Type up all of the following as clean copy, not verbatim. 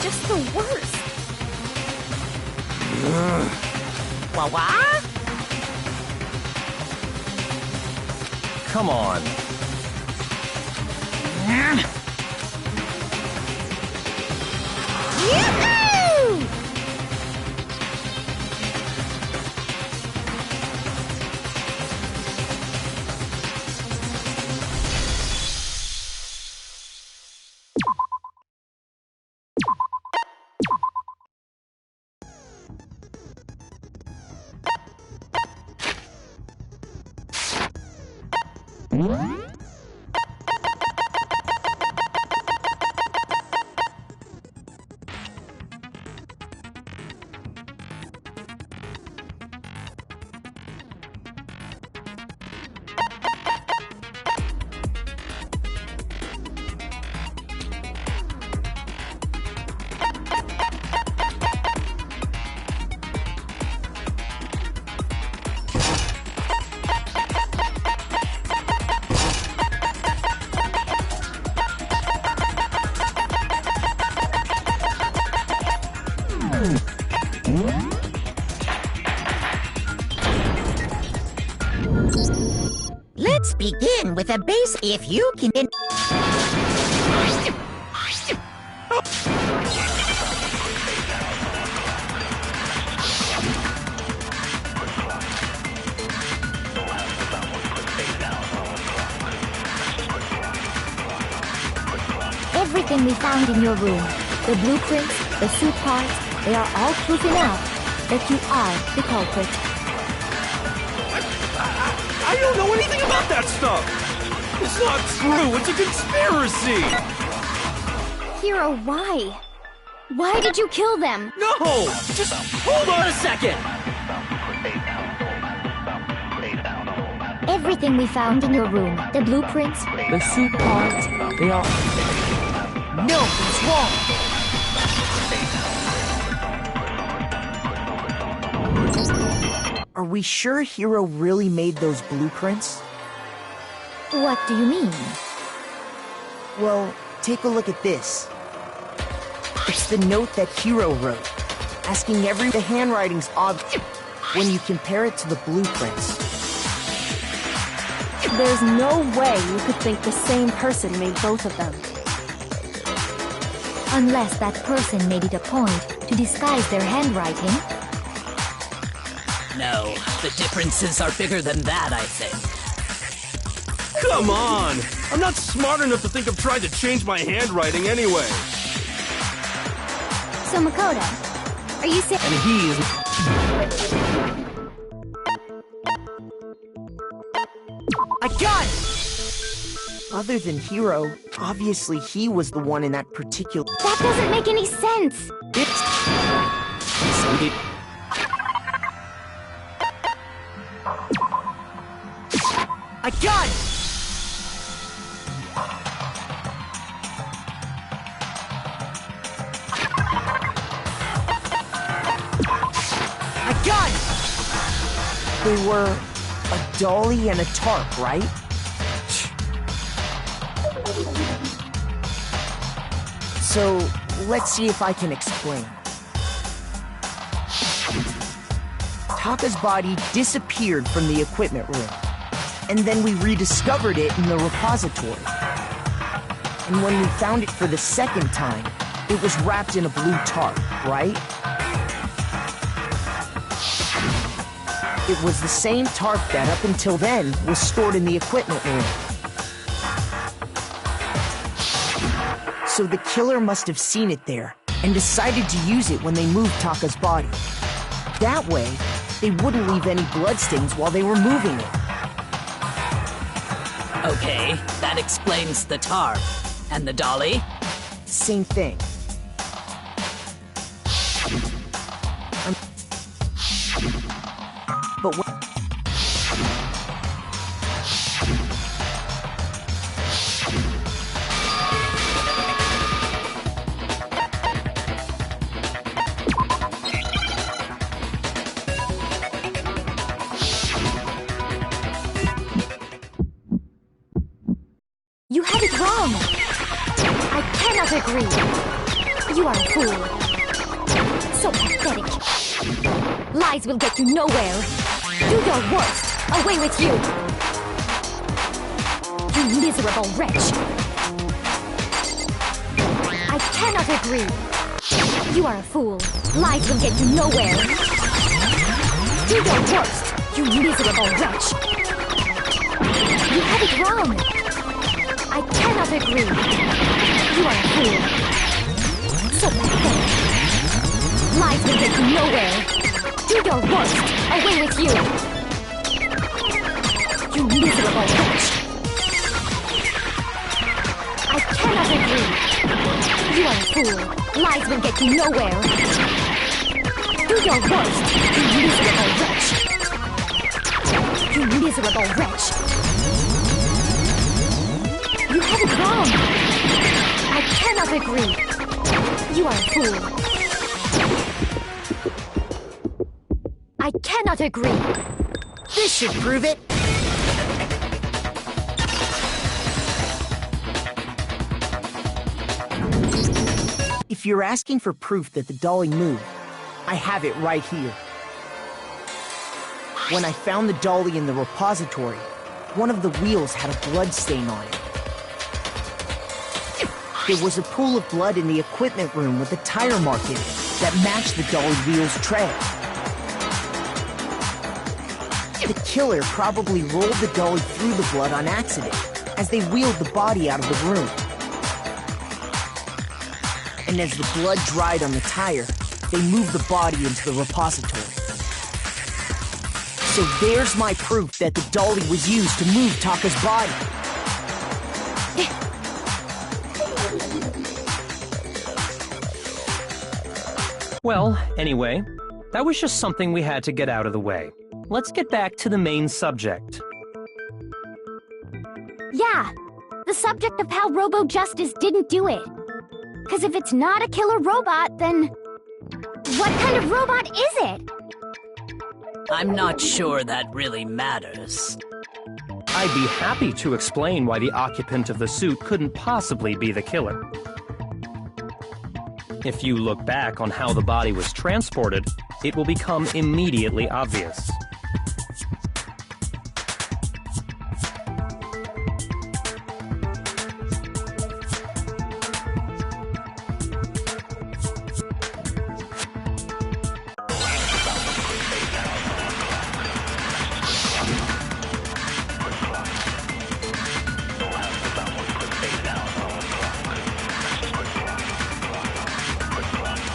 Just the worst. What? Come on. Yahoo! Let's begin with a base. If you can. Everything we found in your room, the blueprints, the suit parts, they are all proof enough that you are the culprit. I don't know anything about that stuff! It's not true! It's a conspiracy! Hero, why? Why did you kill them? No! Just hold on a second! Everything we found in your room, the blueprints, the suit parts, they are... No, it's wrong! Are we sure Hero really made those blueprints? What do you mean? Well, take a look at this. It's the note that Hero wrote, asking the handwriting's odd when you compare it to the blueprints. There's no way you could think the same person made both of them. Unless that person made it a point to disguise their handwriting. No, the differences are bigger than that, I think. Come on! I'm not smart enough to think of trying to change my handwriting anyway. So Makoto, are you saying... And he's... I got it! Other than Hero, obviously he was the one in that particular... That doesn't make any sense! I got it! I got it! They were a dolly and a tarp, right? So, let's see if I can explain. Taka's body disappeared from the equipment room, and then we rediscovered it in the repository. And when we found it for the second time, it was wrapped in a blue tarp, right? It was the same tarp that, up until then, was stored in the equipment room. So the killer must have seen it there, and decided to use it when they moved Taka's body. That way, they wouldn't leave any bloodstains while they were moving it. Okay, that explains the tarp. And the dolly? Same thing. But what... You have it wrong. I cannot agree. You are a fool. So pathetic. Lies will get you nowhere. Do your worst. Away with you. You miserable wretch. I cannot agree. You are a fool. Lies will get you nowhere. Do your worst, you miserable wretch. You have it wrong. I cannot agree. You are a fool. So pathetic. Lies will get you nowhere. Do your worst. Away with you. You miserable wretch. I cannot agree. You are a fool. Lies will get you nowhere. Do your worst, you miserable wretch. You miserable wretch. You have it wrong. I cannot agree. You are a fool. I cannot agree. This should prove it. If you're asking for proof that the dolly moved, I have it right here. When I found the dolly in the repository, one of the wheels had a blood stain on it. There was a pool of blood in the equipment room with a tire mark in it that matched the dolly wheel's tread. The killer probably rolled the dolly through the blood on accident as they wheeled the body out of the room. And as the blood dried on the tire, they moved the body into the repository. So there's my proof that the dolly was used to move Taka's body. Well, anyway, that was just something we had to get out of the way. Let's get back to the main subject. Yeah, the subject of how Robo-Justice didn't do it. Because if it's not a killer robot, then what kind of robot is it? I'm not sure that really matters. I'd be happy to explain why the occupant of the suit couldn't possibly be the killer. If you look back on how the body was transported, it will become immediately obvious.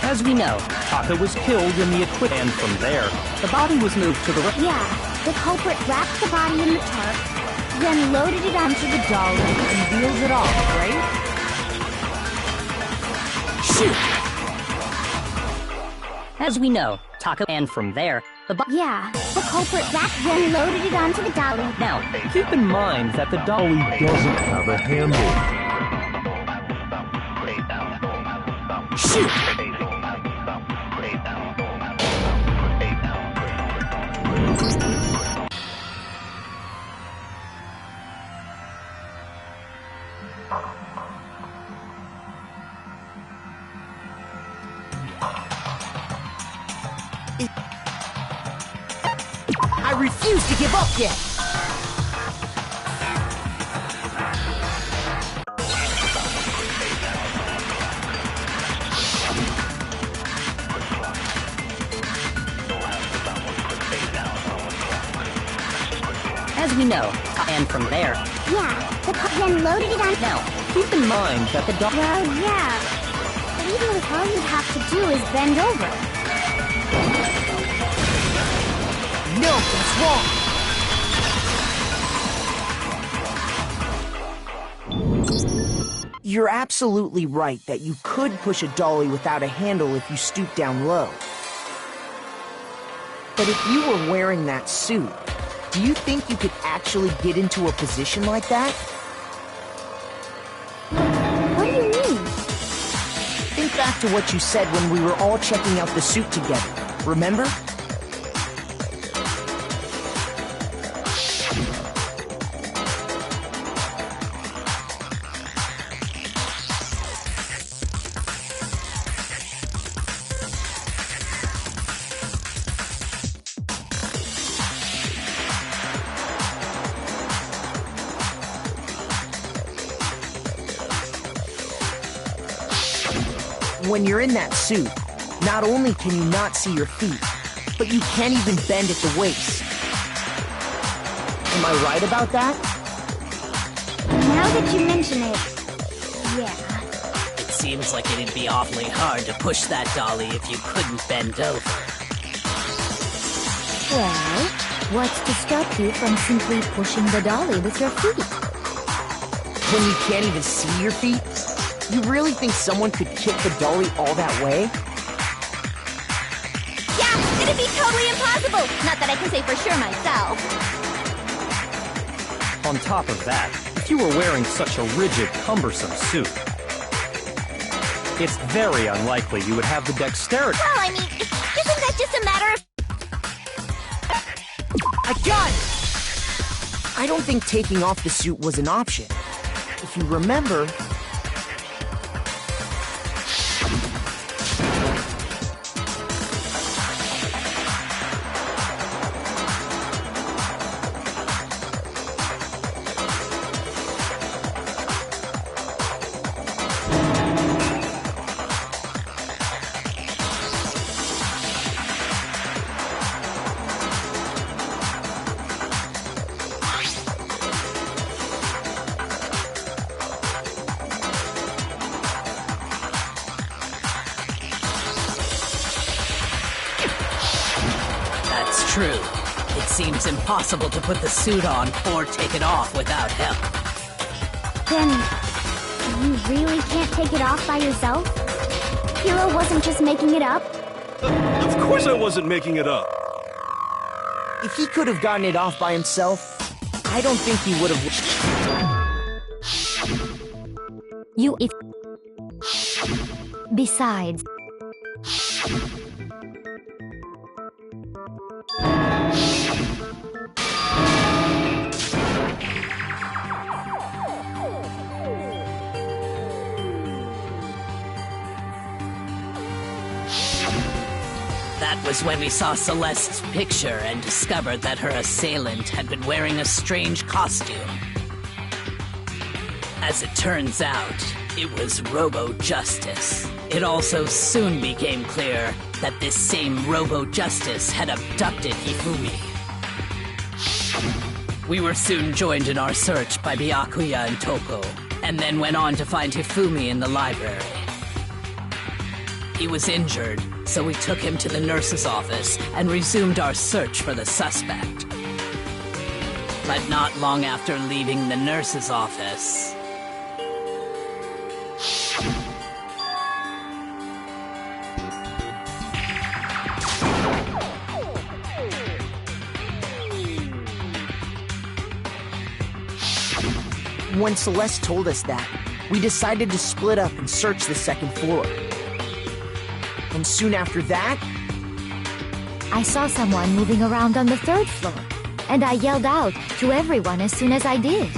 As we know, Taka was killed in the equipment, and from there, the body was moved to the Yeah, the culprit wrapped the body in the tarp, then loaded it onto the dolly and wheeled it off, right? Shoot! As we know, Taka, and from there, Yeah, the culprit wrapped then loaded it onto the dolly. Now, keep in mind that the dolly doesn't have a handle. Shoot! I refuse to give up yet! as we know, and from there. Yeah, the then loaded it on. Now, keep in mind that the dog. Well, yeah, but even if all you have to do is bend over. No, that's wrong! You're absolutely right that you could push a dolly without a handle if you stoop down low. But if you were wearing that suit, do you think you could actually get into a position like that? What do you mean? Think back to what you said when we were all checking out the suit together, remember? When you're in that suit, not only can you not see your feet, but you can't even bend at the waist. Am I right about that? Now that you mention it, yeah. It seems like it'd be awfully hard to push that dolly if you couldn't bend over. Well, what's to stop you from simply pushing the dolly with your feet? When you can't even see your feet? You really think someone could kick the dolly all that way? Yeah, it'd be totally impossible. Not that I can say for sure myself. On top of that, if you were wearing such a rigid, cumbersome suit, it's very unlikely you would have the dexterity. Well, I mean, isn't that just a matter of... I got it! I don't think taking off the suit was an option. If you remember... True. It seems impossible to put the suit on or take it off without help. Then, you really can't take it off by yourself? Hiro wasn't just making it up? Of course I wasn't making it up. If he could have gotten it off by himself, I don't think he would have... Besides... That was when we saw Celeste's picture and discovered that her assailant had been wearing a strange costume. As it turns out, it was Robo-Justice. It also soon became clear that this same Robo-Justice had abducted Hifumi. We were soon joined in our search by Byakuya and Toko, and then went on to find Hifumi in the library. He was injured, so we took him to the nurse's office and resumed our search for the suspect. But not long after leaving the nurse's office... When Celeste told us that, we decided to split up and search the second floor. And soon after that... I saw someone moving around on the third floor, and I yelled out to everyone as soon as I did.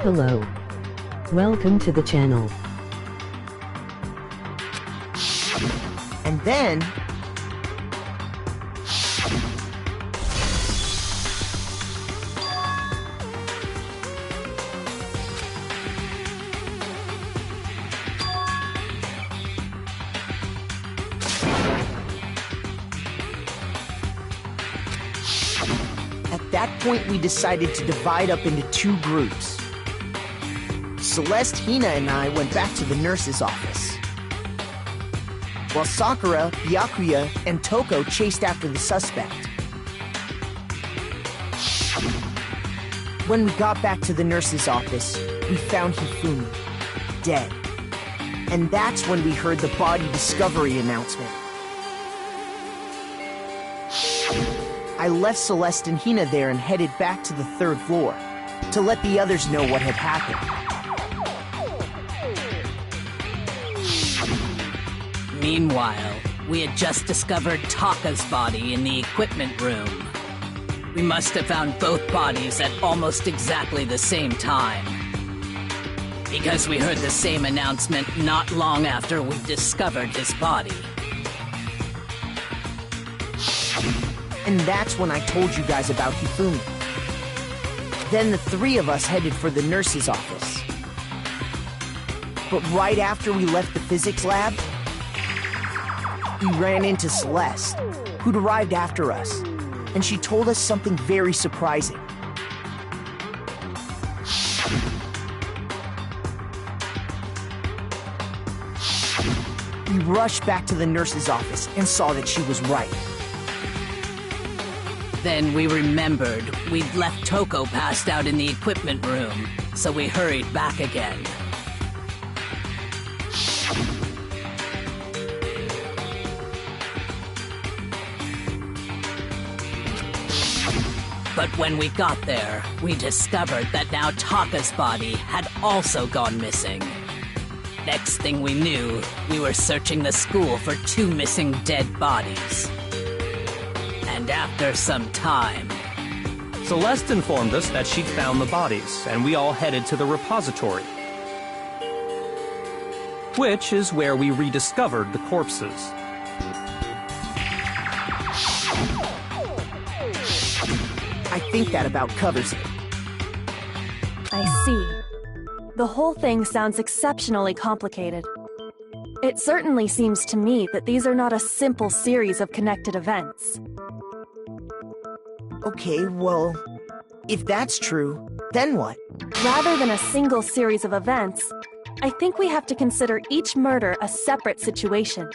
Hello. Welcome to the channel. And then... At that point, we decided to divide up into two groups. Celeste, Hina, and I went back to the nurse's office, while Sakura, Byakuya, and Toko chased after the suspect. When we got back to the nurse's office, we found Hifumi, dead. And that's when we heard the body discovery announcement. I left Celeste and Hina there and headed back to the third floor to let the others know what had happened. Meanwhile, we had just discovered Taka's body in the equipment room. We must have found both bodies at almost exactly the same time. Because we heard the same announcement not long after we discovered his body. And that's when I told you guys about Hifumi. Then the three of us headed for the nurse's office. But right after we left the physics lab, we ran into Celeste, who'd arrived after us, and she told us something very surprising. We rushed back to the nurse's office and saw that she was right. Then we remembered we'd left Toko passed out in the equipment room, so we hurried back again. But when we got there, we discovered that now Taka's body had also gone missing. Next thing we knew, we were searching the school for 2 missing dead bodies. And after some time... Celeste informed us that she'd found the bodies, and we all headed to the repository. Which is where we rediscovered the corpses. I think that about covers it. I see. The whole thing sounds exceptionally complicated. It certainly seems to me that these are not a simple series of connected events. Okay, well, if that's true, then what? Rather than a single series of events, I think we have to consider each murder a separate situation.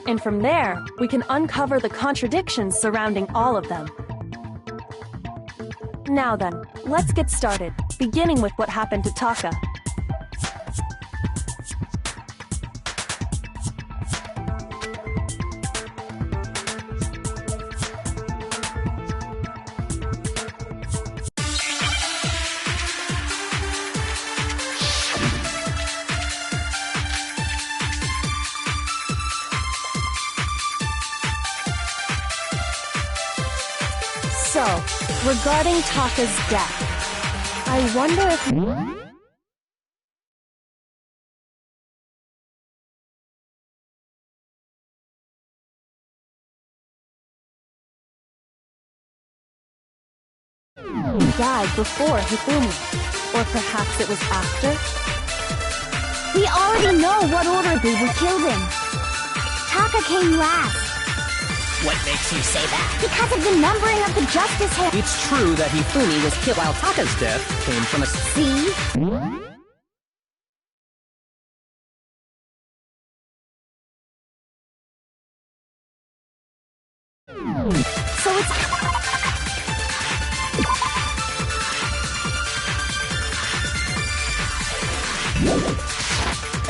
And from there, we can uncover the contradictions surrounding all of them. Now then, let's get started, beginning with what happened to Taka. So, regarding Taka's death, I wonder if... He died before Hifumi, or perhaps it was after? We already know what order they were killed in. Taka came last. What makes you say that? Because of the numbering of the justice hand. It's true that Hifumi was killed while Taka's death came from a... See? So it's...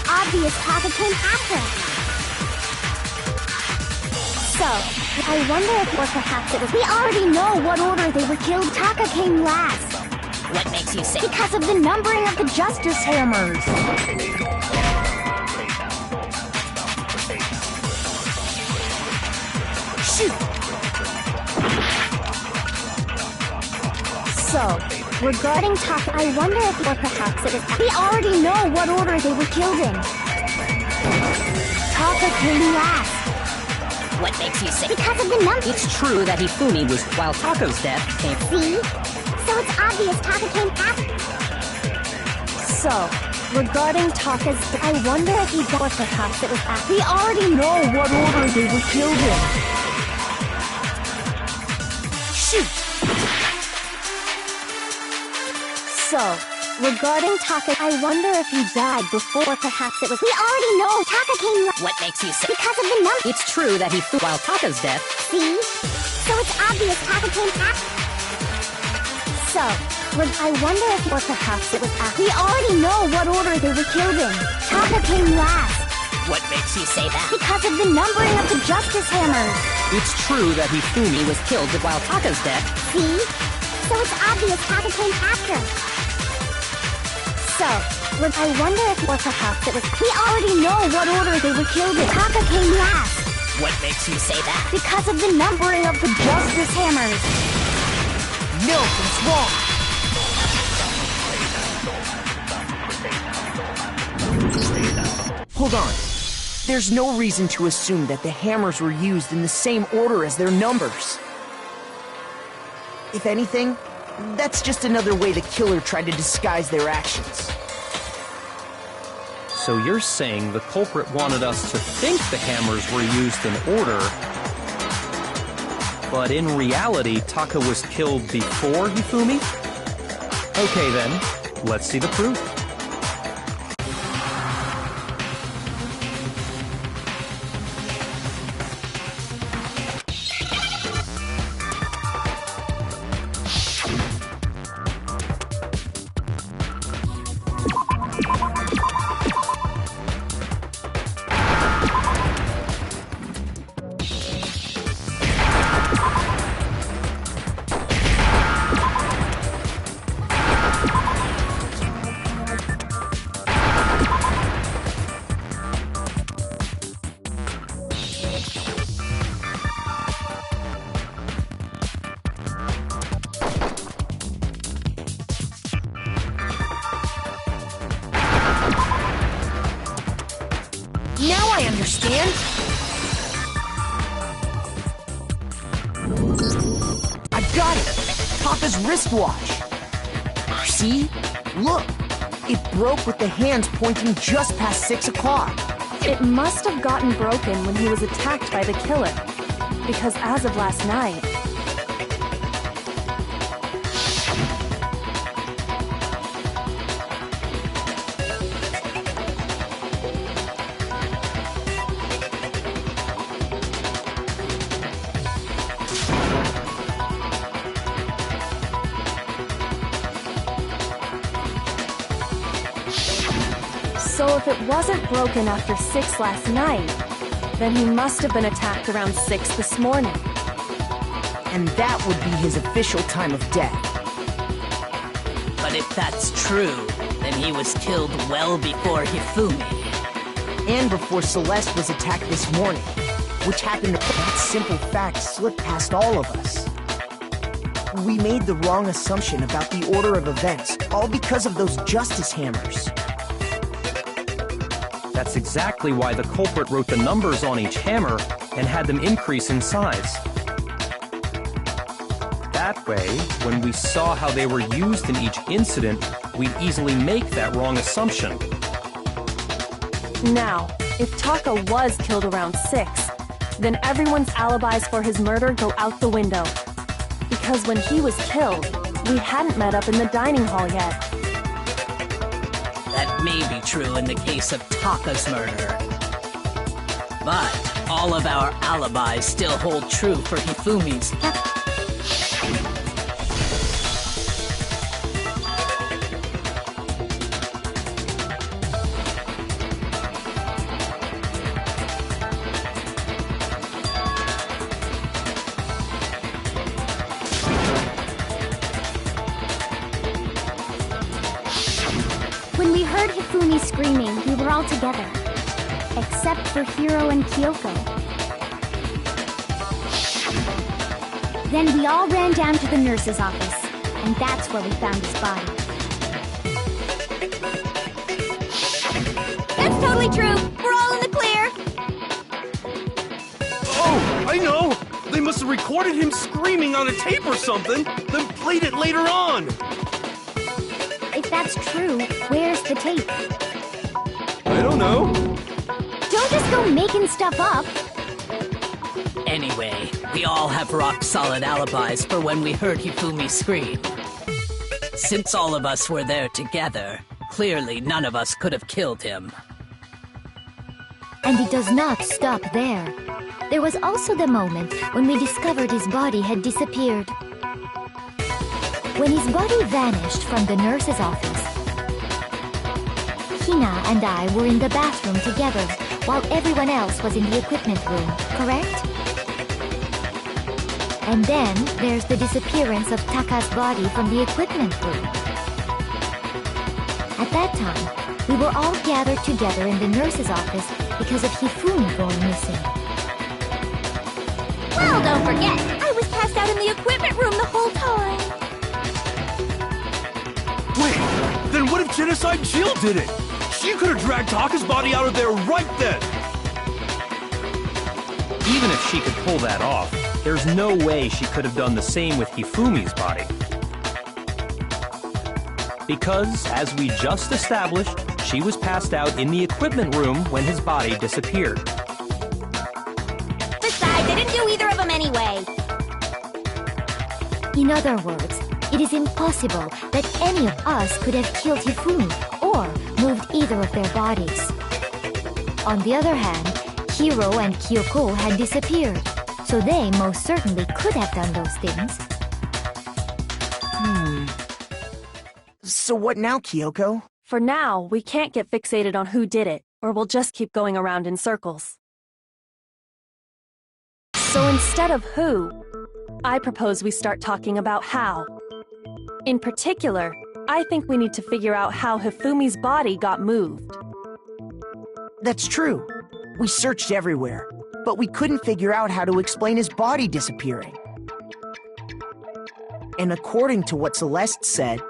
obvious Taka came after. So, I wonder if, or perhaps it was... We already know what order they were killed. Taka came last. What makes you say... Because of the numbering of the justice hammers. Shoot! So, regarding Taka, I wonder if, or perhaps it was... We already know what order they were killed in. Taka came last. What makes you say... Because of the numbers. It's true that Hifumi was while Taka's death came... See? So it's obvious Taka came after. So, regarding Taka's death, I wonder if he got... or perhaps it was after... We already know what order they were killed in. Shoot! So, regarding Taka, I wonder if he died before, or perhaps it was... We already know Taka came last. What makes you say... Because of the numbers. It's true that Hifumi while Taka's death... See? So it's obvious Taka came after. So, I wonder if, or perhaps it was after... We already know what order they were killed in. Taka came last. What makes you say that? Because of the numbering of the justice hammers. It's true that Hifumi was killed while Taka's death... See? So it's obvious Taka came after. So, I wonder if, or perhaps it was... We already know what order they were killed in. Taka came last. What makes you say that? Because of the numbering of the justice hammers. No, it's wrong. hold on. There's no reason to assume that the hammers were used in the same order as their numbers. If anything, that's just another way the killer tried to disguise their actions. So you're saying the culprit wanted us to think the hammers were used in order, but in reality, Taka was killed before Hifumi? Okay then, let's see the proof. Now I understand! I got it! Taka's wristwatch! See? Look! It broke with the hands pointing just past 6 o'clock. It must have gotten broken when he was attacked by the killer. Because as of last night, so if it wasn't broken after 6 last night, then he must have been attacked around 6 this morning. And that would be his official time of death. But if that's true, then he was killed well before Hifumi. And before Celeste was attacked this morning, which happened to... That simple fact slipped past all of us. We made the wrong assumption about the order of events, all because of those justice hammers. That's exactly why the culprit wrote the numbers on each hammer and had them increase in size. That way, when we saw how they were used in each incident, we'd easily make that wrong assumption. Now, if Taka was killed around 6, then everyone's alibis for his murder go out the window. Because when he was killed, we hadn't met up in the dining hall yet. That may be true in the case of Taka's murder. But all of our alibis still hold true for Hifumi's. When we heard Hifumi screaming, we were all together. Except for Hiro and Kyoko. Then we all ran down to the nurse's office, and that's where we found his body. That's totally true. We're all in the clear. Oh, I know! They must have recorded him screaming on a tape or something, then played it later on! If that's true, where's the tape? I don't know. Don't just go making stuff up. Anyway, we all have rock-solid alibis for when we heard Hifumi scream. Since all of us were there together, clearly none of us could have killed him. And it does not stop there. There was also the moment when we discovered his body had disappeared. When his body vanished from the nurse's office, Hina and I were in the bathroom together while everyone else was in the equipment room, correct? And then there's the disappearance of Taka's body from the equipment room. At that time, we were all gathered together in the nurse's office because of Hifumi going missing. Well, don't forget, I was passed out in the equipment room the whole time. Wait, then what if Genocide Jill did it? She could have dragged Taka's body out of there right then! Even if she could pull that off, there's no way she could have done the same with Hifumi's body. Because, as we just established, she was passed out in the equipment room when his body disappeared. Besides, I didn't do either of them anyway. In other words, it is impossible that any of us could have killed Hifumi or moved either of their bodies. On the other hand, Hiro and Kyoko had disappeared, so they most certainly could have done those things. So what now, Kyoko? For now, we can't get fixated on who did it, or we'll just keep going around in circles. So instead of who, I propose we start talking about how. In particular, I think we need to figure out how Hifumi's body got moved. That's true. We searched everywhere, but we couldn't figure out how to explain his body disappearing. And according to what Celeste said,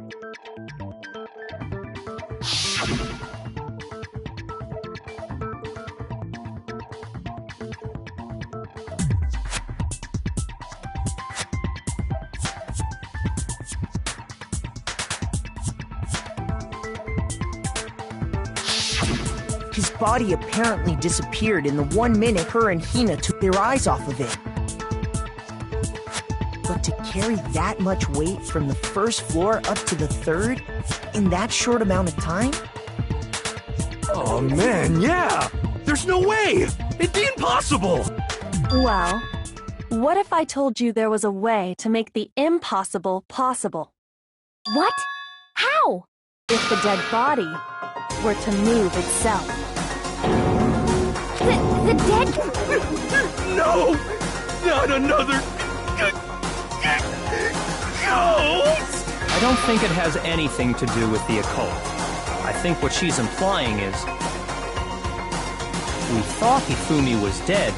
his body apparently disappeared in the 1 minute her and Hina took their eyes off of it. But to carry that much weight from the first floor up to the third in that short amount of time? Oh man, yeah! There's no way! It'd be impossible! Well, what if I told you there was a way to make the impossible possible? What? How? If the dead body were to move itself. The dead... No! Not another... ghost! I don't think it has anything to do with the occult. I think what she's implying is... we thought Hifumi was dead,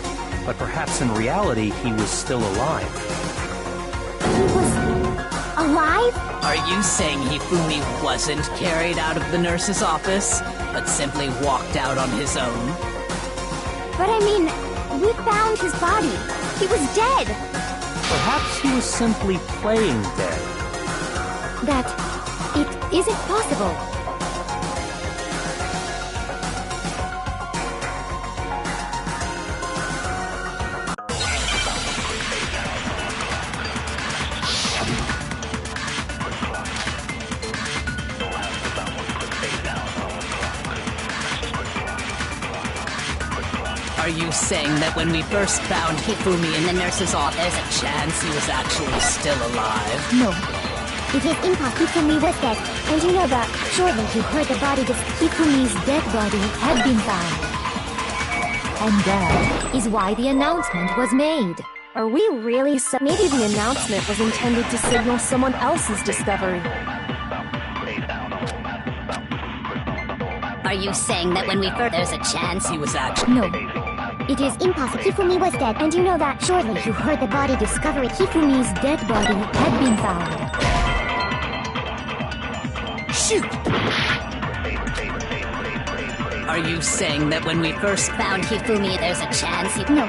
but perhaps in reality he was still alive. He was... alive? Are you saying Hifumi wasn't carried out of the nurse's office, but simply walked out on his own? But I mean, we found his body. He was dead. Perhaps he was simply playing dead. That... it isn't possible. Are you saying that when we first found Hifumi in the nurse's office, there's a chance he was actually still alive? No. It is impossible. Hifumi was dead. And you know that shortly you heard the body of Hifumi's dead body had been found. And that is why the announcement was made. Are we really maybe the announcement was intended to signal someone else's discovery? Are you saying that when we first... there's a chance He was actually... No. It is impossible. Hifumi was dead, and you know that shortly you heard the body discovery. Hifumi's dead body had been found. shoot! Are you saying that when we first found Hifumi, there's a chance he... No.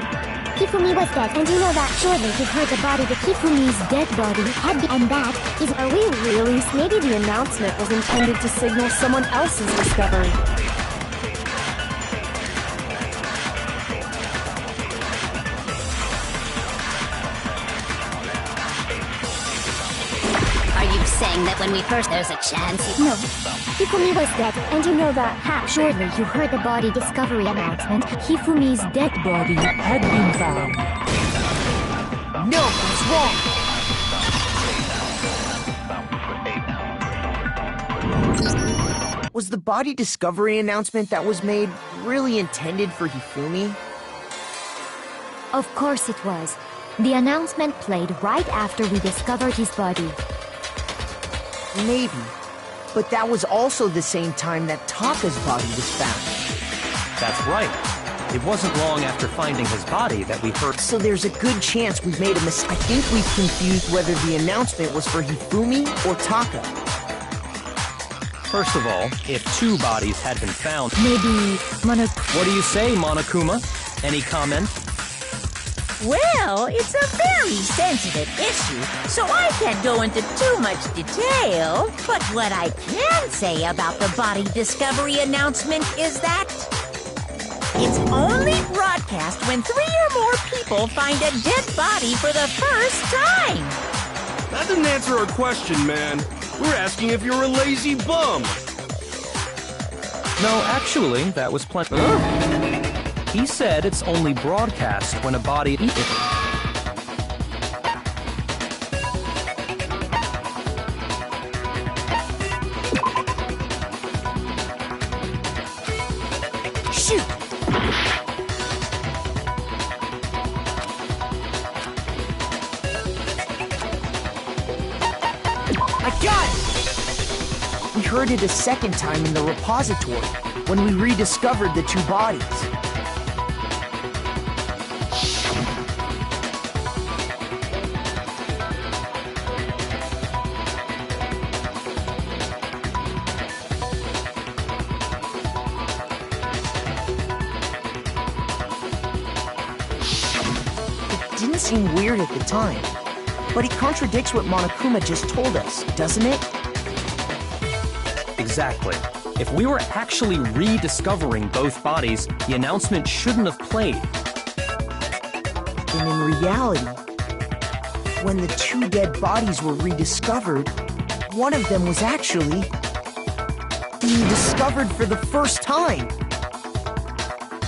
Hifumi was dead, and you know that shortly you heard the body of Hifumi's dead body had been... And that is... Are we really... Maybe the announcement was intended to signal someone else's discovery. Are you saying that when we first... there's a chance he... No. Hifumi was dead, and you know that shortly you heard the body discovery announcement. Hifumi's dead body had been found. No, that's wrong! Was the body discovery announcement that was made really intended for Hifumi? Of course it was. The announcement played right after we discovered his body. Maybe. But that was also the same time that Taka's body was found. That's right. It wasn't long after finding his body that we heard... So there's a good chance we've made a mistake. I think we've confused whether the announcement was for Hifumi or Taka. First of all, if 2 bodies had been found... Maybe What do you say, Monokuma? Any comment? Well, it's a very sensitive issue, so I can't go into too much detail. But what I can say about the body discovery announcement is that it's only broadcast when 3 or more people find a dead body for the first time. That didn't answer our question, man. We're asking if you're a lazy bum. No, actually, that was plenty. He said it's only broadcast when a body... Shoot! I got it! We heard it a second time in the repository when we rediscovered the 2 bodies. It didn't seem weird at the time, but it contradicts what Monokuma just told us, doesn't it? Exactly. If we were actually rediscovering both bodies, the announcement shouldn't have played. And in reality, when the 2 dead bodies were rediscovered, one of them was actually being discovered for the first time.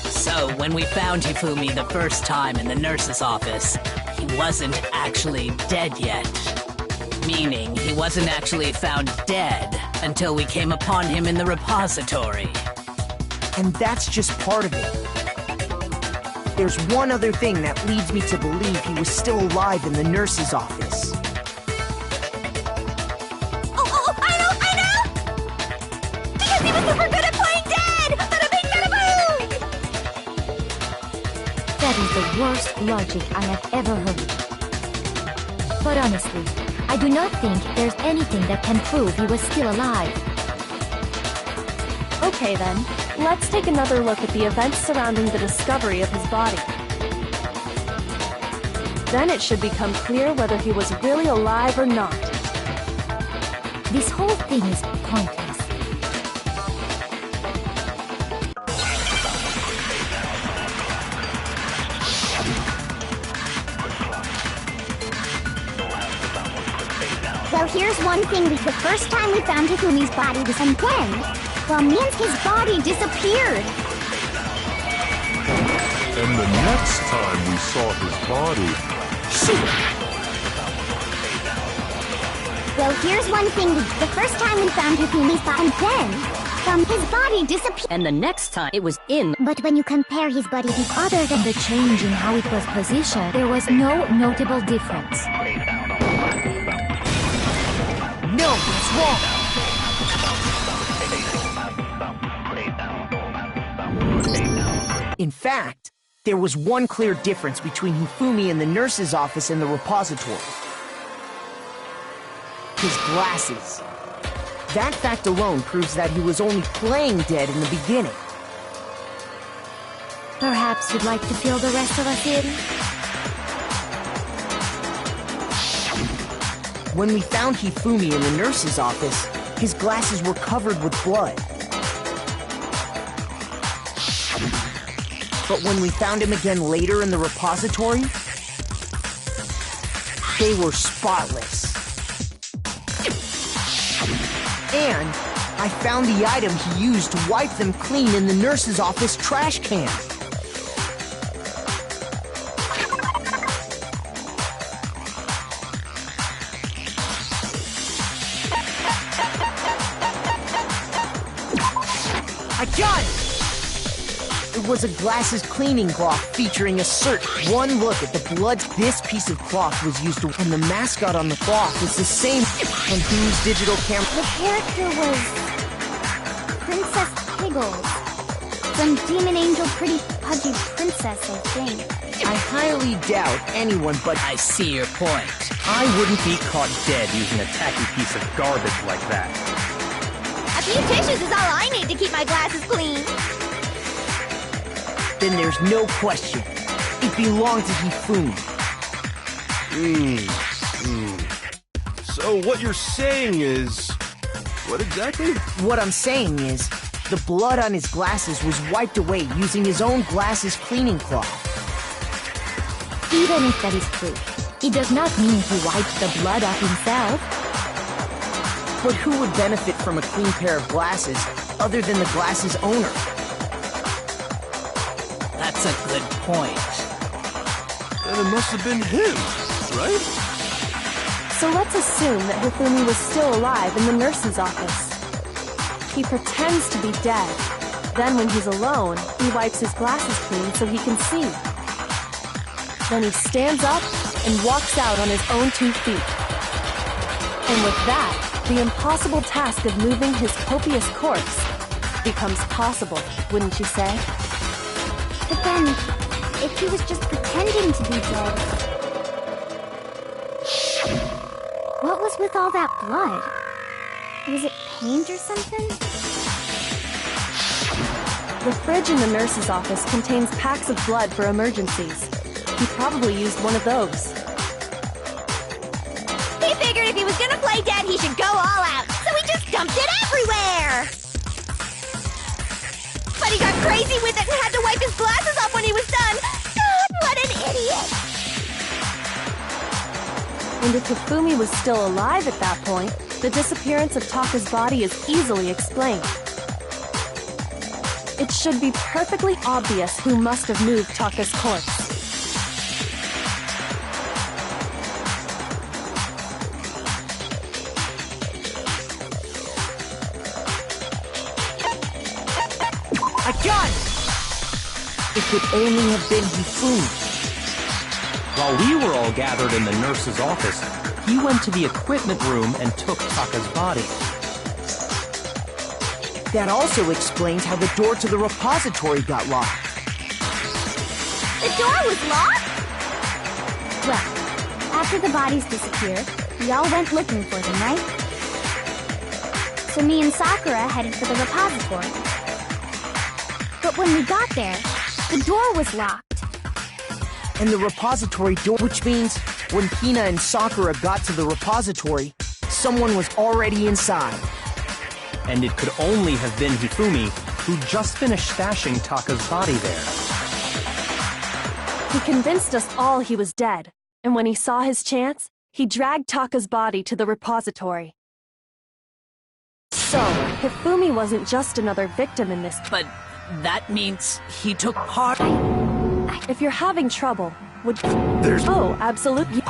So, when we found Hifumi the first time in the nurse's office, he wasn't actually dead yet. Meaning, he wasn't actually found dead until we came upon him in the repository. And that's just part of it. There's one other thing that leads me to believe he was still alive in the nurse's office. Oh, I know! Because he was super good at playing dead! Bada bing, bada boom! that is the worst logic I have ever heard. But honestly, I do not think there's anything that can prove he was still alive. Okay then, let's take another look at the events surrounding the discovery of his body. Then it should become clear whether he was really alive or not. This whole thing is pointless. Well, here's one thing. The first time we found Hifumi's body was and then, well, means his body disappeared. And the next time we saw his body... Well, here's one thing. The first time we found Hifumi's body and then, his body disappeared. And the next time it was in... But when you compare his body to Other than the change in how it was positioned, there was no notable difference. No, it's wrong! In fact, there was one clear difference between Hifumi in the nurse's office and the repository. His glasses. That fact alone proves that he was only playing dead in the beginning. Perhaps you'd like to fill the rest of us in? When we found Hifumi in the nurse's office, his glasses were covered with blood. But when we found him again later in the repository, they were spotless. And I found the item he used to wipe them clean in the nurse's office trash can. I got it! It was a glasses cleaning cloth featuring a search. One look at the blood. This piece of cloth was used to, and the mascot on the cloth is the same on whose digital camera. the character was Princess Piggles. Some demon angel, pretty pudgy princess, I think. I highly doubt anyone but I see your point. I wouldn't be caught dead using a tacky piece of garbage like that. At few tissues is all I need to keep my glasses clean. Then there's no question. It belonged to Hifumi. So what you're saying is... What exactly? What I'm saying is, the blood on his glasses was wiped away using his own glasses cleaning cloth. Even if that is true, it does not mean he wiped the blood off himself. But who would benefit from a clean pair of glasses other than the glasses owner? That's a good point. Then it must have been him, right? So let's assume that Hifumi was still alive in the nurse's office. He pretends to be dead. Then when he's alone, he wipes his glasses clean so he can see. Then he stands up and walks out on his own 2 feet. And with that, the impossible task of moving his copious corpse becomes possible, wouldn't you say? But then, if he was just pretending to be dead, what was with all that blood? Was it paint or something? The fridge in the nurse's office contains packs of blood for emergencies. He probably used one of those. He figured if he was gonna play dead, he should go all out, so he just dumped it everywhere! But he got crazy with it and had to wipe his glasses off when he was done! God, what an idiot! And if Hifumi was still alive at that point, the disappearance of Taka's body is easily explained. It should be perfectly obvious who must have moved Taka's corpse. I got it! It could only have been Hifumi. While we were all gathered in the nurse's office, he went to the equipment room and took Taka's body. That also explains how the door to the repository got locked. The door was locked? Well, after the bodies disappeared, we all went looking for them, right? So me and Sakura headed for the repository. But when we got there, the door was locked. And the repository door, which means when Hina and Sakura got to the repository, someone was already inside. And it could only have been Hifumi, who just finished stashing Taka's body there. He convinced us all he was dead, and when he saw his chance, he dragged Taka's body to the repository. So, Hifumi wasn't just another victim in this. But that means he took part. If you're having trouble, would... There's... Oh, absolutely.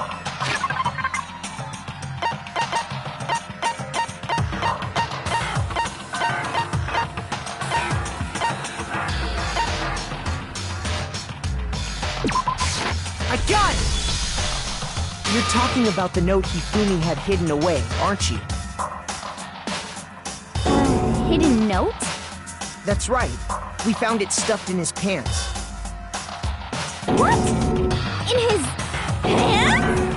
I got it! You're talking about the note Hifumi had hidden away, aren't you? Hidden note? That's right. We found it stuffed in his pants. What? In his pants?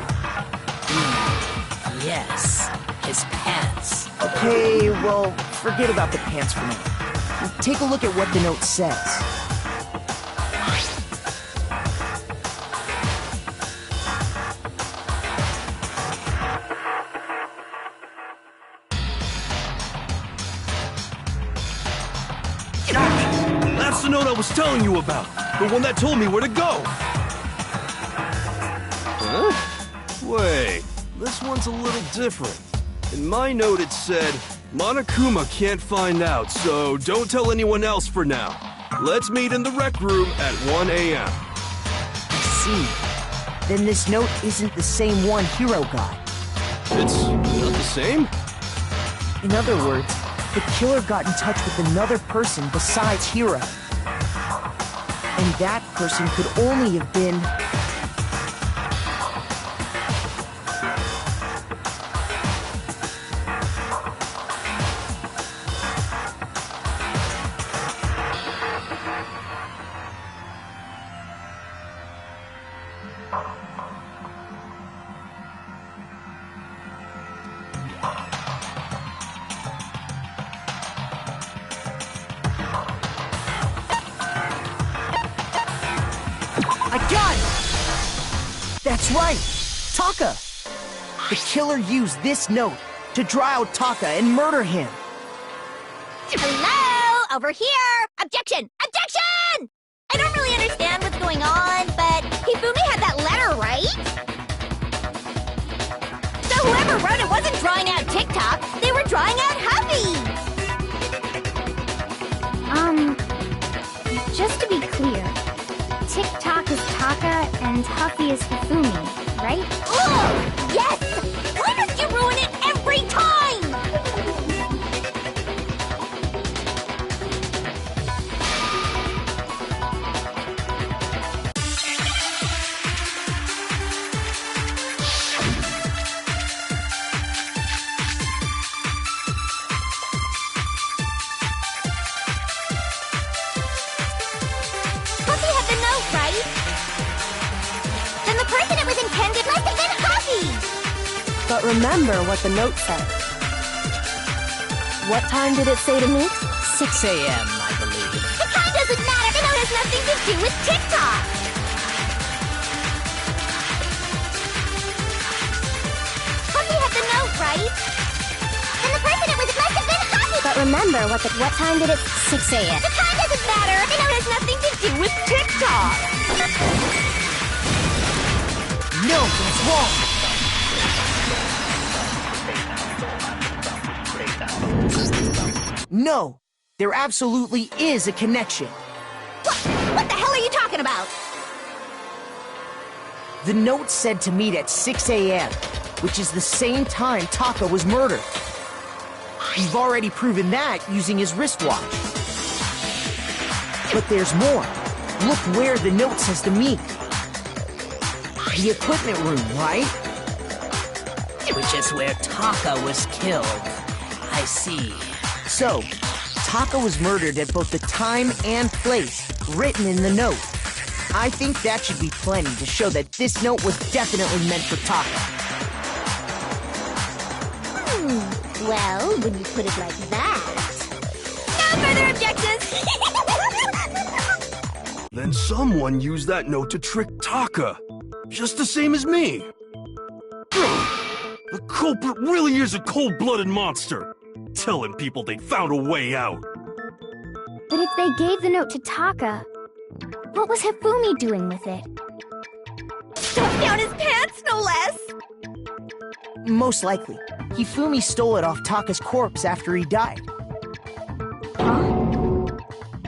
Yes, his pants. Okay, well, forget about the pants for now. Take a look at what the note says. That's the note I was telling you about. The one that told me where to go. Huh? Wait, this one's a little different. In my note it said, Monokuma can't find out, so don't tell anyone else for now. Let's meet in the rec room at 1 a.m. I see. Then this note isn't the same one Hiro got. It's not the same? In other words, the killer got in touch with another person besides Hiro. And that person could only have been... I got it! That's right! Taka! The killer used this note to draw out Taka and murder him. Hello? Over here! Objection! Objection! I don't really understand what's going on, but Hifumi had that letter, right? So whoever wrote it wasn't drawing out TikTok, they were drawing out Huffy! Just to be clear, TikTok is Taka and Huffy is Hifumi, right? Oh, yes! Why must you ruin it every time? Huffy had the note, right? Then the person it was intended must have been Huffy! But remember what the note said. What time did it say to meet? 6 a.m., I believe. The time doesn't matter. The note has nothing to do with TikTok. Huffy had the note, right? Then the person it was must have been Huffy. But remember what time did it? 6 a.m. The time doesn't matter. The note has nothing to do with TikTok. No, that's wrong! No, there absolutely is a connection. What the hell are you talking about? The note said to meet at 6 a.m., which is the same time Taka was murdered. We've already proven that using his wristwatch. But there's more. Look where the note says to meet. The equipment room, right? Which is where Taka was killed. I see. So, Taka was murdered at both the time and place written in the note. I think that should be plenty to show that this note was definitely meant for Taka. Well, when you put it like that... No further objections! Then someone used that note to trick Taka. Just the same as me. The culprit really is a cold-blooded monster. Telling people they found a way out. But if they gave the note to Taka, what was Hifumi doing with it? Stuffed down his pants, no less! Most likely, Hifumi stole it off Taka's corpse after he died. Huh?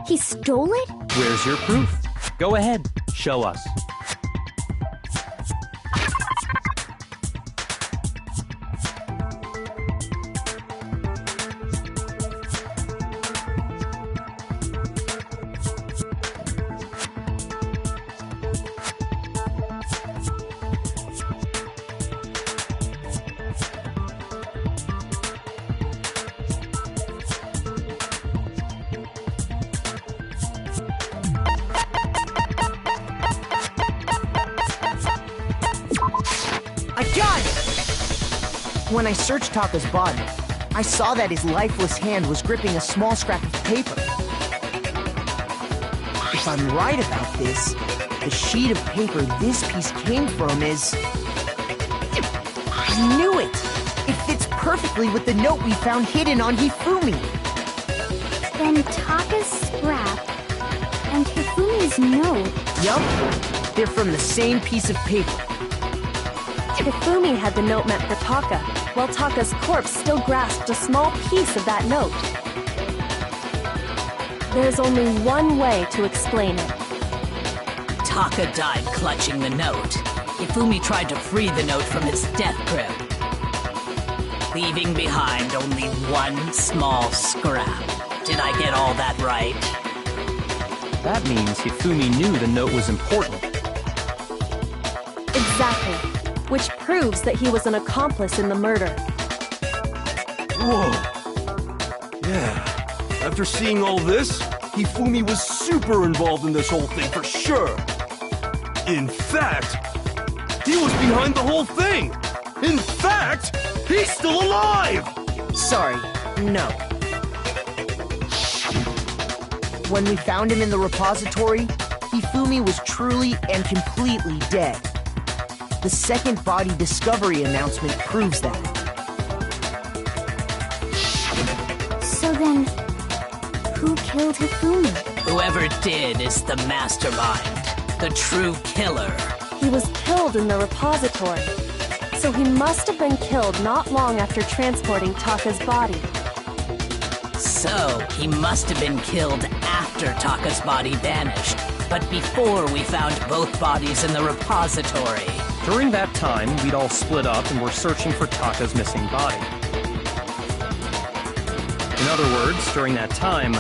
He stole it? Where's your proof? Go ahead, show us. When I searched Taka's body, I saw that his lifeless hand was gripping a small scrap of paper. If I'm right about this, the sheet of paper this piece came from is... I knew it! It fits perfectly with the note we found hidden on Hifumi. Then Taka's scrap and Hifumi's note... Yup, they're from the same piece of paper. Hifumi had the note meant for Taka, while Taka's corpse still grasped a small piece of that note. There's only one way to explain it. Taka died clutching the note. Hifumi tried to free the note from its death grip, leaving behind only one small scrap. Did I get all that right? That means Hifumi knew the note was important. Exactly. Which proves that he was an accomplice in the murder. Whoa. Yeah. After seeing all this, Hifumi was super involved in this whole thing for sure. In fact, he was behind the whole thing. In fact, he's still alive! Sorry, no. When we found him in the repository, Hifumi was truly and completely dead. The second body discovery announcement proves that. So then, who killed Hifumi? Whoever did is the mastermind, the true killer. He was killed in the repository, so he must have been killed not long after transporting Taka's body. So, he must have been killed after Taka's body vanished, but before we found both bodies in the repository. During that time, we'd all split up and were searching for Taka's missing body. In other words, during that time,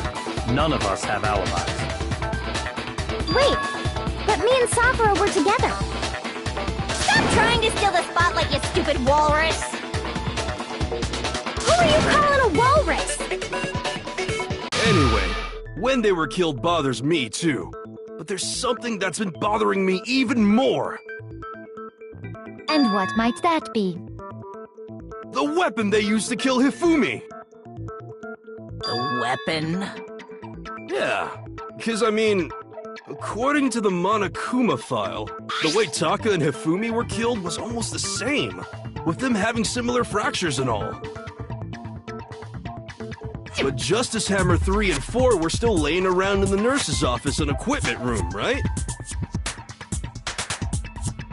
none of us have alibis. Wait, but me and Sakura were together. Stop trying to steal the spotlight, you stupid walrus! Who are you calling a walrus? Anyway, when they were killed bothers me too. But there's something that's been bothering me even more. And what might that be? The weapon they used to kill Hifumi! The weapon? Yeah, because I mean, according to the Monokuma file, the way Taka and Hifumi were killed was almost the same, with them having similar fractures and all. But Justice Hammer 3 and 4 were still laying around in the nurse's office and equipment room, right?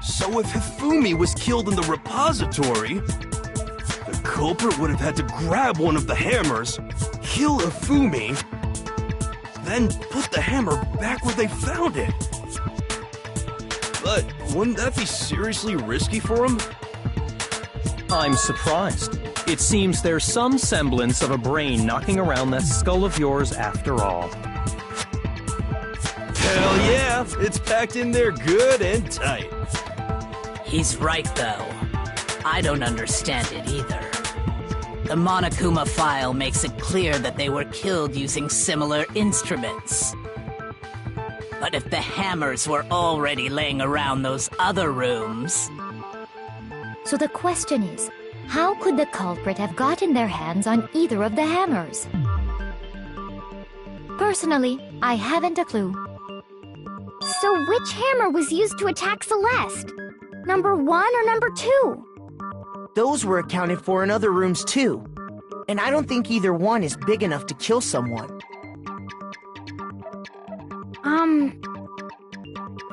So if Hifumi was killed in the repository, the culprit would have had to grab one of the hammers, kill Hifumi, then put the hammer back where they found it. But wouldn't that be seriously risky for him? I'm surprised. It seems there's some semblance of a brain knocking around that skull of yours after all. Hell yeah, it's packed in there good and tight. He's right, though. I don't understand it either. The Monokuma file makes it clear that they were killed using similar instruments. But if the hammers were already laying around those other rooms... So the question is, how could the culprit have gotten their hands on either of the hammers? Personally, I haven't a clue. So which hammer was used to attack Celeste? Number 1 or number 2? Those were accounted for in other rooms too. And I don't think either one is big enough to kill someone.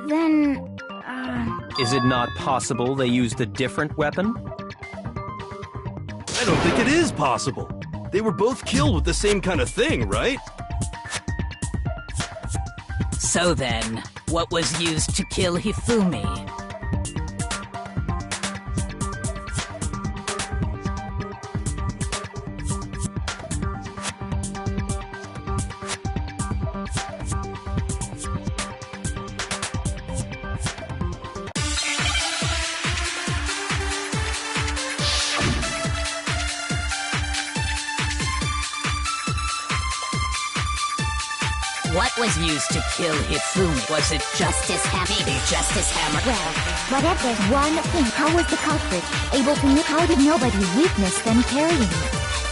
Then... Is it not possible they used a different weapon? I don't think it is possible. They were both killed with the same kind of thing, right? So then, what was used to kill Hifumi? What was used to kill Hifumi? Was it Justice Hammer? Maybe Justice Hammer. Well, what if there's one thing? How was the culprit able to know? How did nobody witness them carrying it?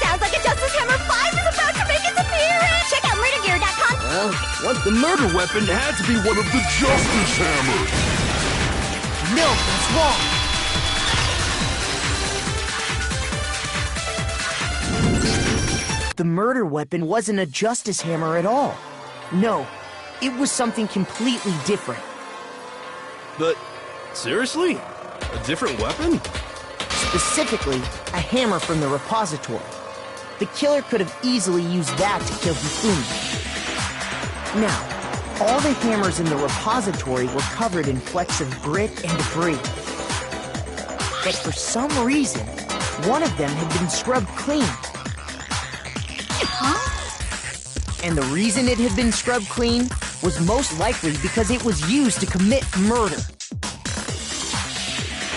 Sounds like a Justice Hammer 5 is about to make its appearance! Check out murdergear.com! Well, what the murder weapon had to be one of the Justice Hammers! No, that's wrong! The murder weapon wasn't a Justice Hammer at all. No, it was something completely different. But, seriously? A different weapon? Specifically, a hammer from the repository. The killer could have easily used that to kill Hifumi. Now, all the hammers in the repository were covered in flecks of grit and debris. But for some reason, one of them had been scrubbed clean. Huh? And the reason it had been scrubbed clean was most likely because it was used to commit murder.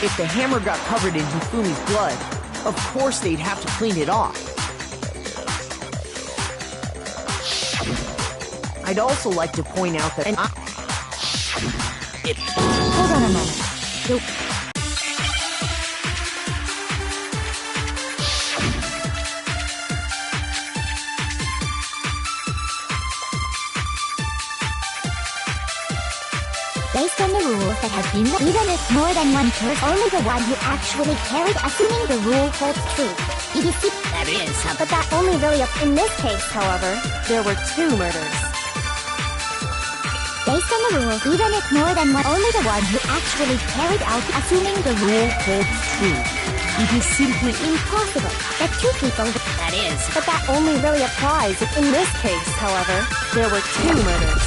If the hammer got covered in Hifumi's blood, of course they'd have to clean it off. I'd also like to point out that... Hold on a moment. Based on the rules that have been, even if more than one person, only the one who actually carried, assuming the rule holds true. It is That is, but that only really in this case, However, there were 2 murders. based on the rules, even if more than one, only the one who actually carried out, assuming the rule holds true. It is simply impossible that 2 people. that is. But that only really applies if in this case, however, there were 2 murders.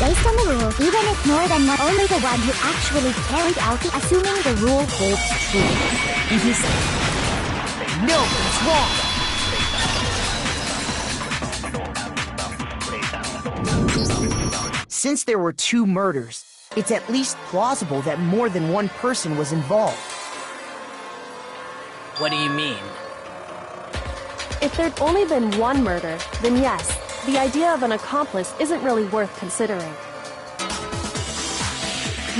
Based on the rules, even if more than one, only the one who actually carried out, assuming the rule holds true. It is. No, it's wrong. Since there were 2 murders, it's at least plausible that more than one person was involved. What do you mean? If there'd only been 1 murder, then yes, the idea of an accomplice isn't really worth considering.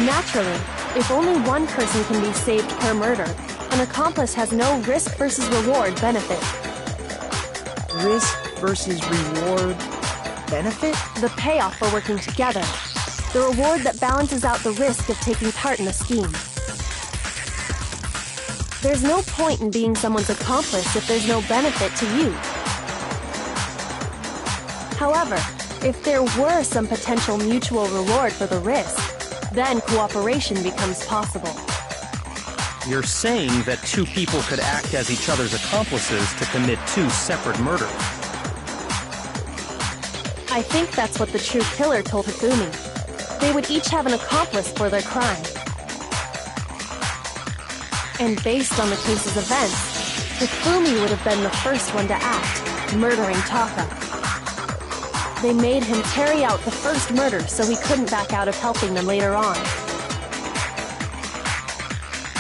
Naturally, if only one person can be saved per murder, an accomplice has no risk versus reward benefit. Risk versus reward benefit? The payoff for working together. The reward that balances out the risk of taking part in a scheme. There's no point in being someone's accomplice if there's no benefit to you. However, if there were some potential mutual reward for the risk, then cooperation becomes possible. You're saying that 2 people could act as each other's accomplices to commit 2 separate murders. I think that's what the true killer told Hifumi. They would each have an accomplice for their crime. And based on the case's events, Hifumi would have been the first one to act, murdering Taka. They made him carry out the first murder so he couldn't back out of helping them later on.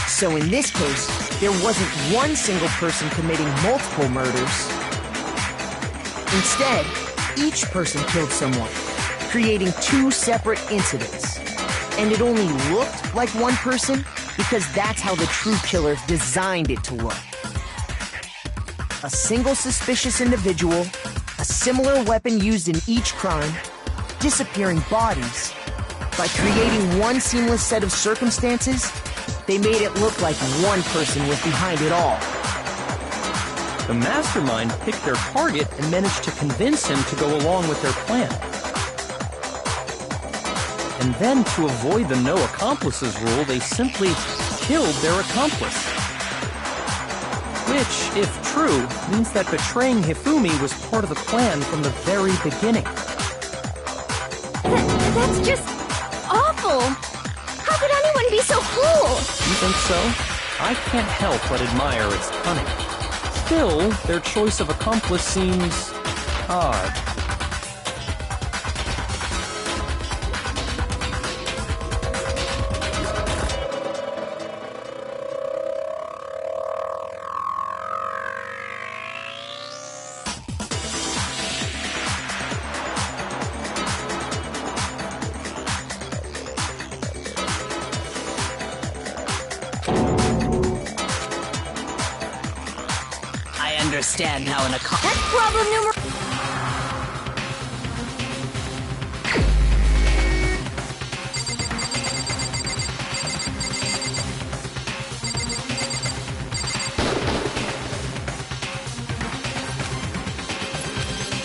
So in this case, there wasn't one single person committing multiple murders. Instead, each person killed someone, creating 2 separate incidents. And it only looked like one person because that's how the true killer designed it to look. A single suspicious individual, a similar weapon used in each crime, disappearing bodies. By creating one seamless set of circumstances, they made it look like one person was behind it all. The mastermind picked their target and managed to convince him to go along with their plan. And then, to avoid the no accomplices rule, they simply killed their accomplice. Which, if true, means that betraying Hifumi was part of the plan from the very beginning. That's just awful! How could anyone be so cruel? You think so? I can't help but admire its cunning. Still, their choice of accomplice seems odd. I understand how an accomplice... That's problem number...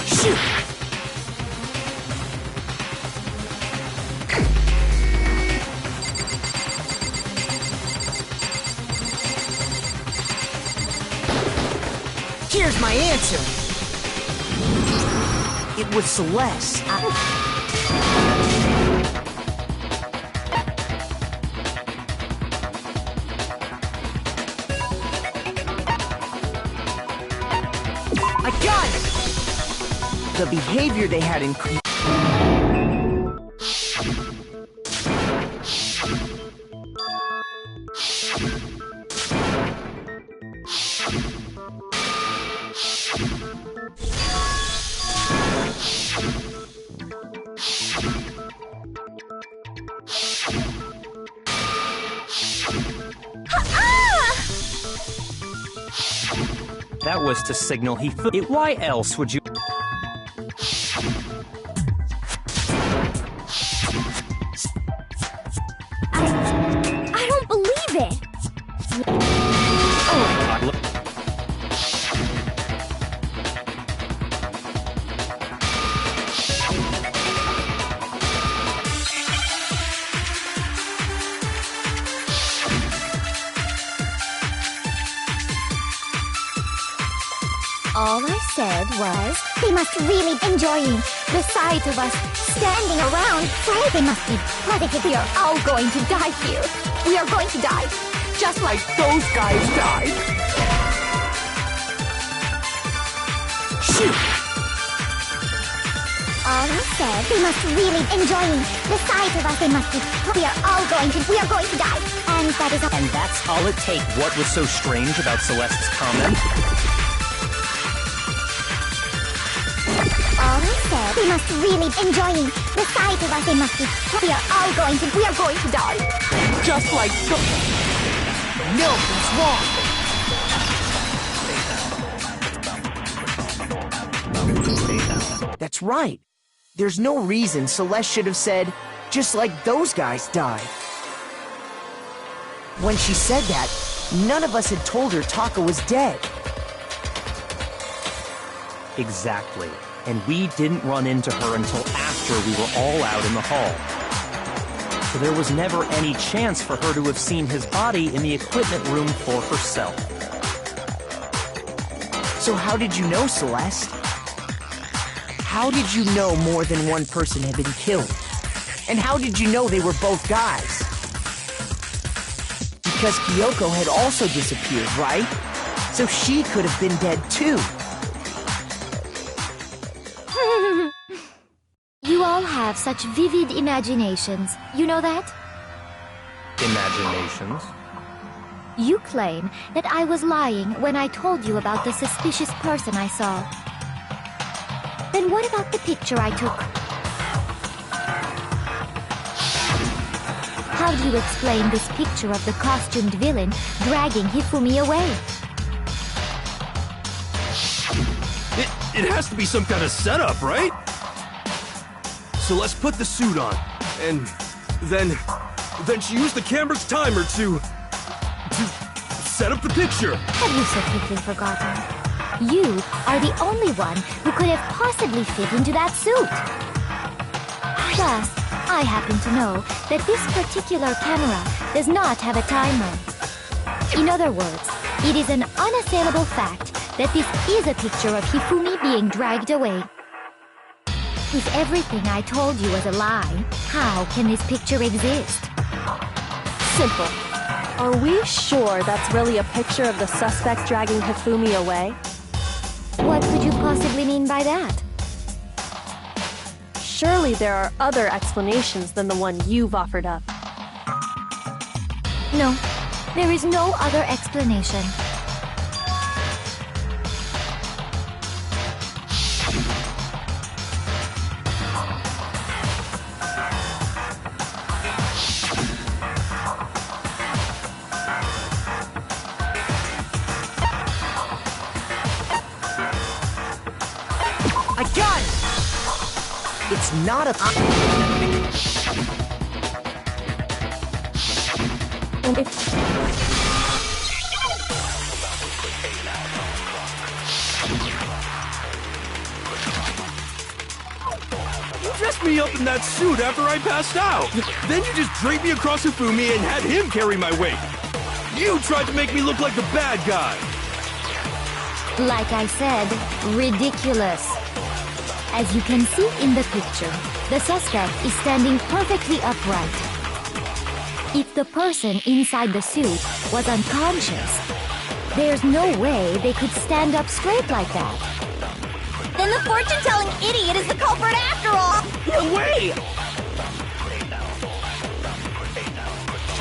Shoot! Here's my answer. It was Celeste. I got it! The behavior they had in... That was to signal he... Why else would you... All I said was, they must really be enjoying the sight of us standing around. Right? They must be pathetic. We are all going to die here. We are going to die. Just like those guys died. Shoot! All I said, they must really be enjoying the sight of us. They must be. We are going to die. And that is all. And that's all it takes. What was so strange about Celeste's comment? All I said, they must really be enjoying the sight of us. They must be. We are going to die. Just like the... Milk is wrong. That's right. There's no reason Celeste should have said, just like those guys died. When she said that, none of us had told her Taka was dead. Exactly. And we didn't run into her until after we were all out in the hall. So there was never any chance for her to have seen his body in the equipment room for herself. So how did you know, Celeste? How did you know more than one person had been killed? And how did you know they were both guys? Because Kyoko had also disappeared, right? So she could have been dead too. You all have such vivid imaginations. You know that? Imaginations? You claim that I was lying when I told you about the suspicious person I saw. Then what about the picture I took? How do you explain this picture of the costumed villain dragging Hifumi away? It has to be some kind of setup, right? So let's put the suit on, and then she used the camera's timer to set up the picture. Have you so quickly forgotten? You are the only one who could have possibly fit into that suit. Plus, I happen to know that this particular camera does not have a timer. In other words, it is an unassailable fact that this is a picture of Hifumi being dragged away. If everything I told you was a lie, how can this picture exist? Simple. Are we sure that's really a picture of the suspect dragging Hifumi away? What could you possibly mean by that? Surely there are other explanations than the one you've offered up. No, there is no other explanation. I got it! It's not a... And if... You dressed me up in that suit after I passed out. Then you just draped me across Hifumi and had him carry my weight. You tried to make me look like the bad guy. Like I said, ridiculous. As you can see in the picture, the suspect is standing perfectly upright. If the person inside the suit was unconscious, there's no way they could stand up straight like that. Then the fortune-telling idiot is the culprit after all! No way!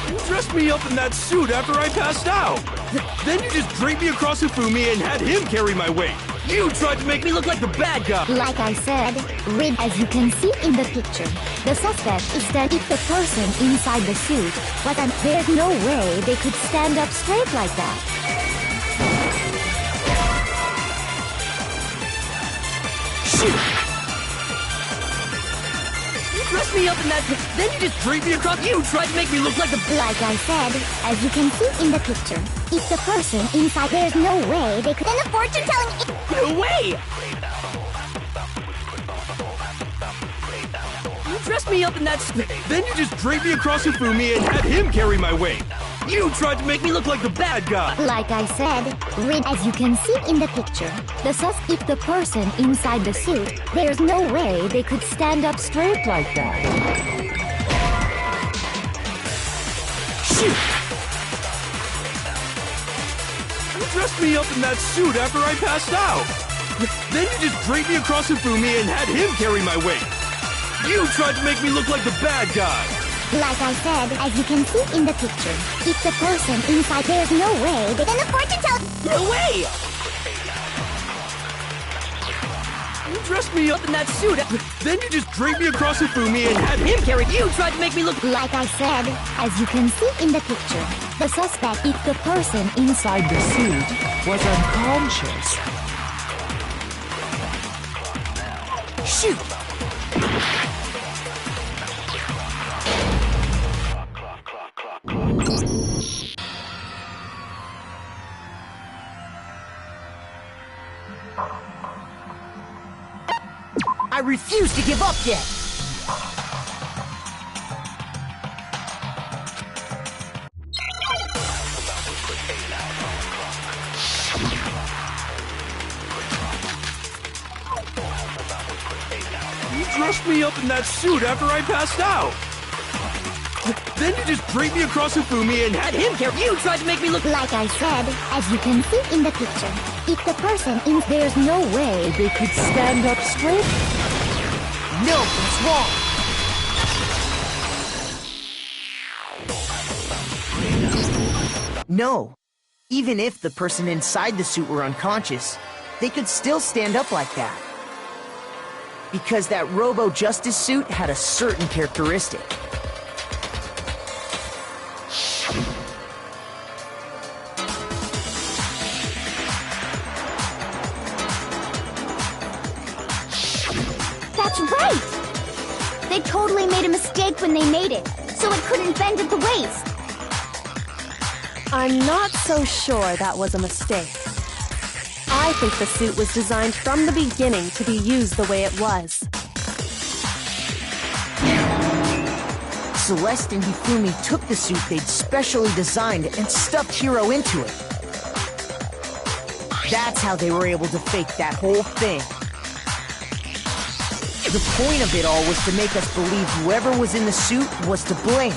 You dressed me up in that suit after I passed out. Then you just draped me across Hifumi and had him carry my weight. You tried to make me look like the bad guy. Like I said, as you can see in the picture, the suspect is that if the person inside the suit was there's no way they could stand up straight like that. Shoot! You dressed me up in that... Then you just draped me across... You tried to make me look like the... Like I said, as you can see in the picture, if the person inside... There's no way they could... Then the fortune-telling... No way! You dressed me up in that... Then you just draped me across Hifumi and had him carry my weight. You tried to make me look like the bad guy! Like I said, as you can see in the picture, if the person inside the suit, there's no way they could stand up straight like that. Shoot! You dressed me up in that suit after I passed out! Then you just draped me across Hifumi and had him carry my weight! You tried to make me look like the bad guy! Like I said, as you can see in the picture, if the person inside, there's no way they can afford to tell— No way! You dressed me up in that suit, then you just draped me across Hifumi and had him carry— You tried to make me look— Like I said, as you can see in the picture, the suspect, if the person Inside the suit was unconscious. Shoot! I refuse to give up yet! You dressed me up in that suit after I passed out! Then you just draped me across Hifumi and had him carry— You tried to make me look— Like I said, as you can see in the picture, if the person in— there's no way They could stand up straight? No, that's wrong! No. Even if the person inside the suit were unconscious, they could still stand up like that. Because that Robo-Justice suit had a certain characteristic. That's right! They totally made a mistake when they made it, so it couldn't bend at the waist. I'm not so sure that was a mistake. I think the suit was designed from the beginning to be used the way it was. Celeste and Hifumi took the suit they'd specially designed and stuffed Hiro into it. That's how they were able to fake that whole thing. The point of it all was to make us believe whoever was in the suit was to blame.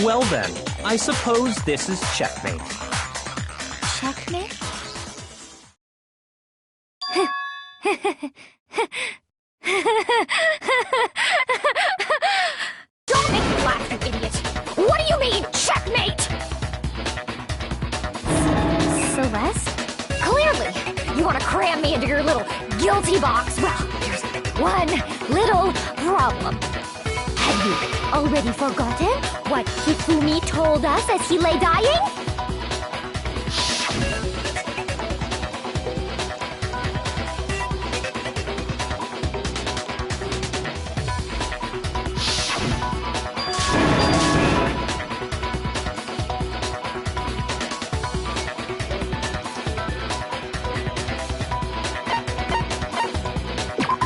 Well then, I suppose this is checkmate. Checkmate? Don't make me laugh, you idiot! What do you mean, checkmate? Celeste? Clearly, you want to cram me into your little guilty box. Well, there's one little problem. Have you already forgotten what Hifumi told us as he lay dying?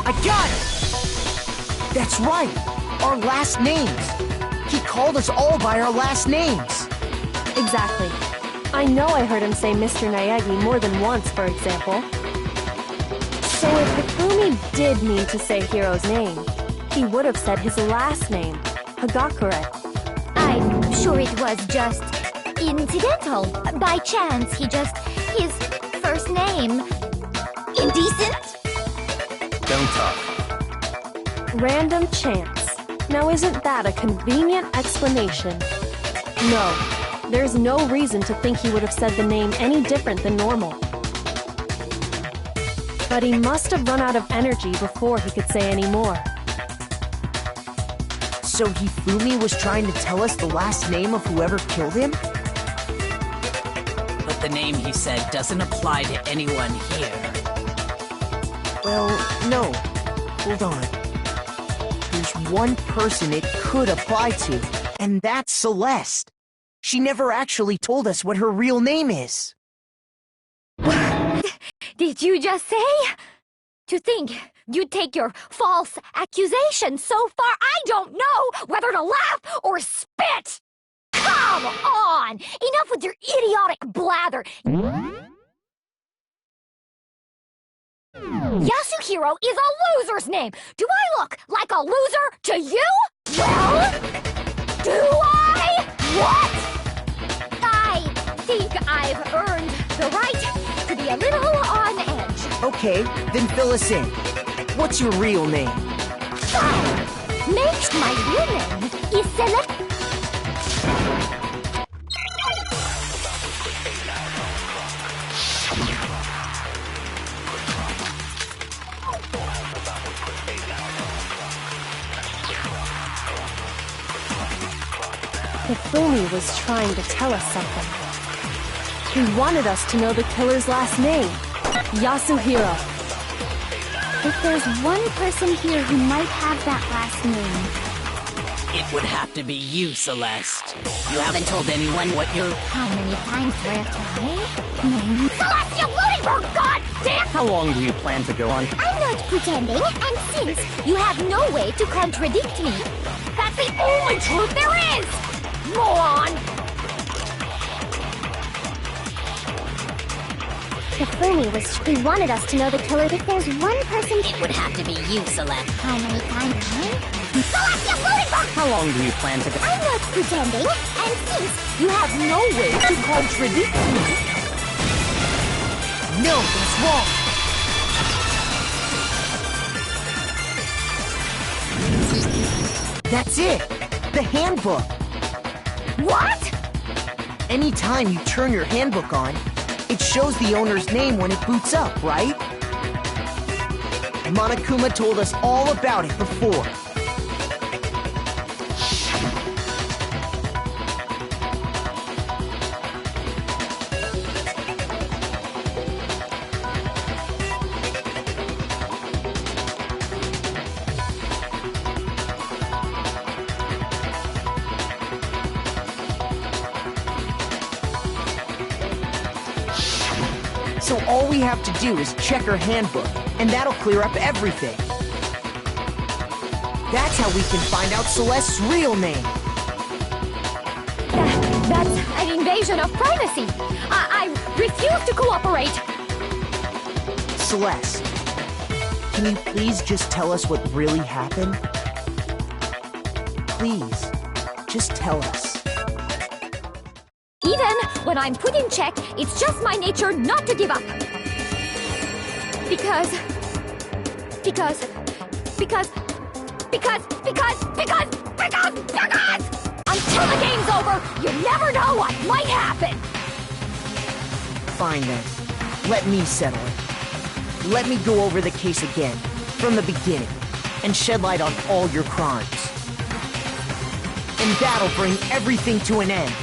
I got it! That's right! Our last names! He called us all by our last names! Exactly. I know I heard him say Mr. Naegi more than once, for example. So if Hifumi did mean to say Hiro's name, he would have said his last name, Hagakure. I'm sure it was just incidental. By chance, his first name. Indecent? Don't talk. Random chance. Now isn't that a convenient explanation? No, there's no reason to think he would have said the name any different than normal. But he must have run out of energy before he could say any more. So Hifumi was trying to tell us the last name of whoever killed him? But the name he said doesn't apply to anyone here. Well, no. Hold on. There's one person it could apply to, and that's Celeste. She never actually told us what her real name is. Did you just say? To think you'd take your false accusation so far I don't know whether to laugh or spit! Come on! Enough with your idiotic blather! Yasuhiro is a loser's name! Do I look like a loser to you? Well, do I? What? I think I've earned the right to be a little on edge. Okay, then fill us in. What's your real name? Next, my real name is Select. Hifumi was trying to tell us something. He wanted us to know the killer's last name, Yasuhiro. If there's one person here who might have that last name, It would have to be you, Celeste. You haven't told anyone what you're... how many times do I have to say? Celeste, you Ludingbird, goddamn! How long do you plan to go on? I'm not pretending, and since You have no way to contradict me. That's the only truth there is! Moron! Hifumi he wanted us to know the killer. If there's one person, It would have to be you, Celeste. how many times? Celeste, you Ludingbird! How long do you plan to go? I'm not pretending, and since You have no way to contradict me. No, that's wrong. That's it. The handbook. What? Anytime you turn your handbook on, it shows the owner's name when it boots up, right? Monokuma told us all about it before. So all we have to do is check her handbook, and that'll clear up everything. That's how we can find out Celeste's real name. That's an invasion of privacy. I refuse to cooperate. Celeste, can you please just tell us what really happened? Please, just tell us. Even when I'm put in check, it's just my nature not to give up. Because until the game's over, you never know what might happen. Fine then. Let me settle it. Let me go over the case again, from the beginning, and shed light on all your crimes. And that'll bring everything to an end.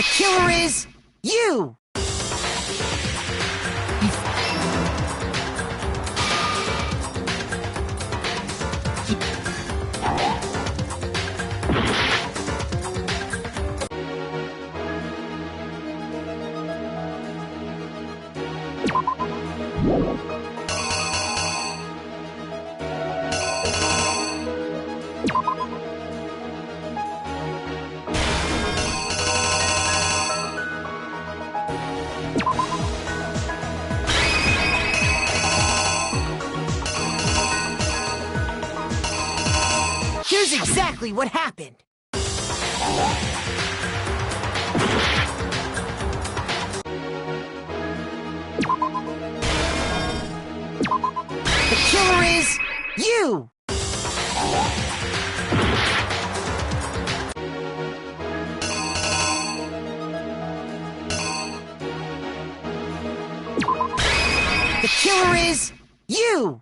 The killer is you! Here's exactly what happened. The killer is you! The killer is you!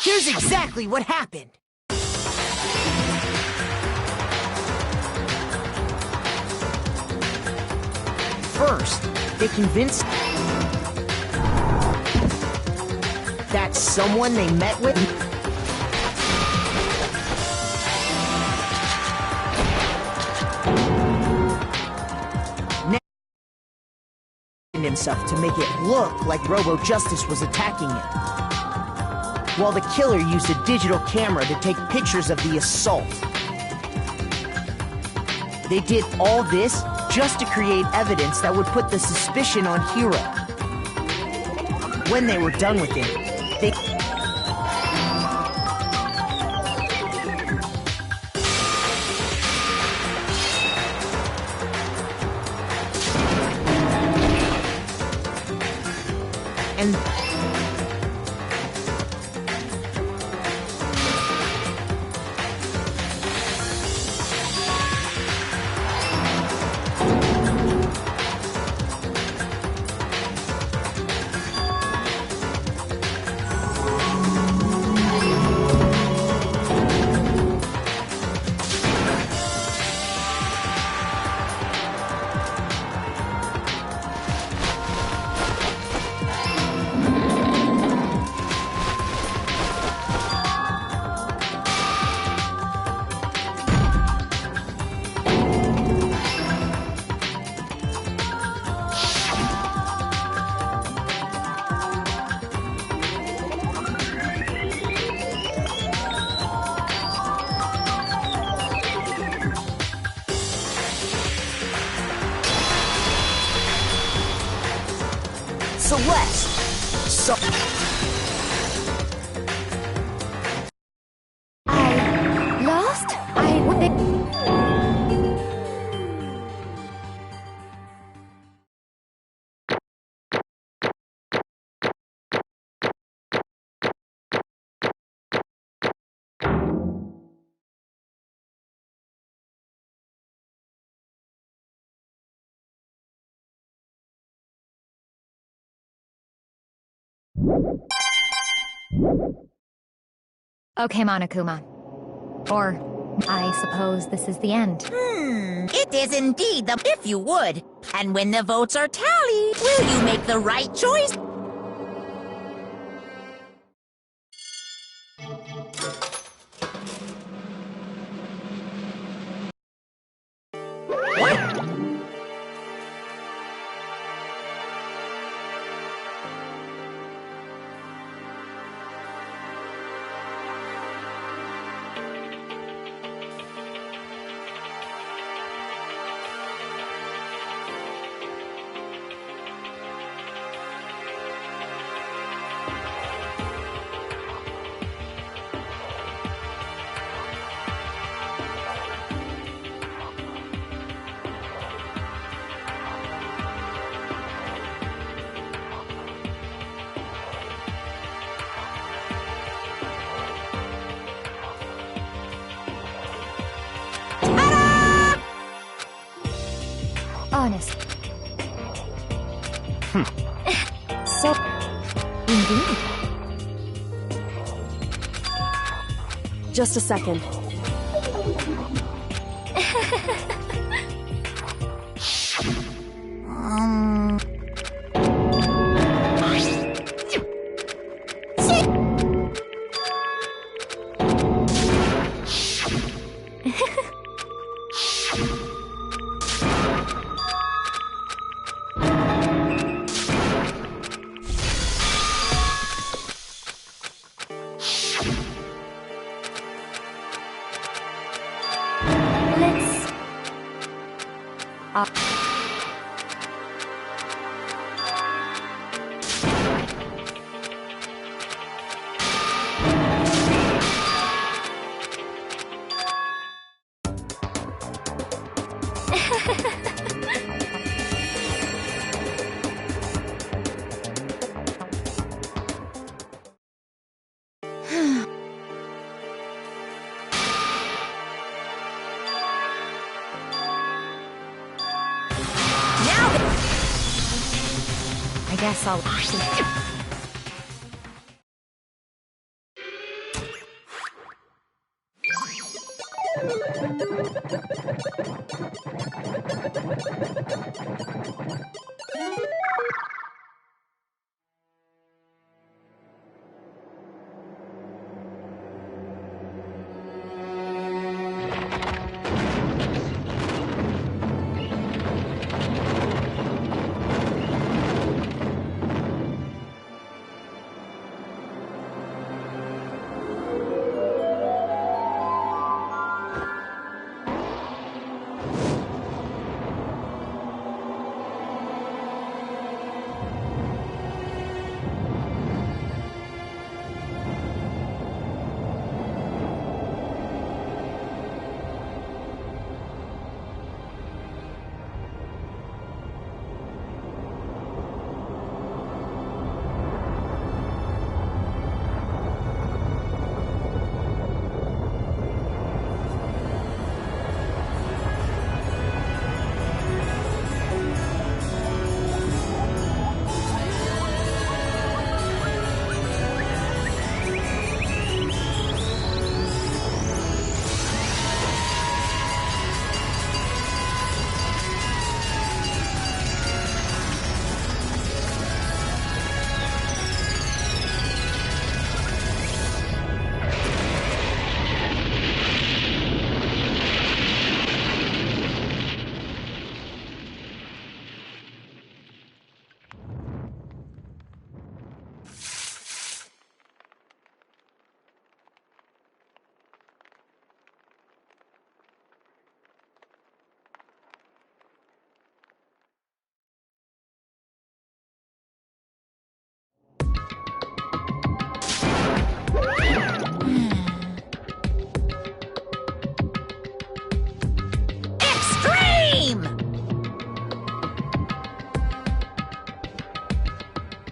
Here's exactly what happened. First, they convinced that someone they met with himself to make it look like Robo Justice was attacking him, while the killer used a digital camera to take pictures of the assault. They did all this just to create evidence that would put the suspicion on Hiro. When they were done with him, they... and... Celeste! So... I lost? Okay, Monokuma. Or, I suppose this is the end. It is indeed the if you would. And when the votes are tallied, will you make the right choice? harness. So, indeed. Just a second. I guess I'll...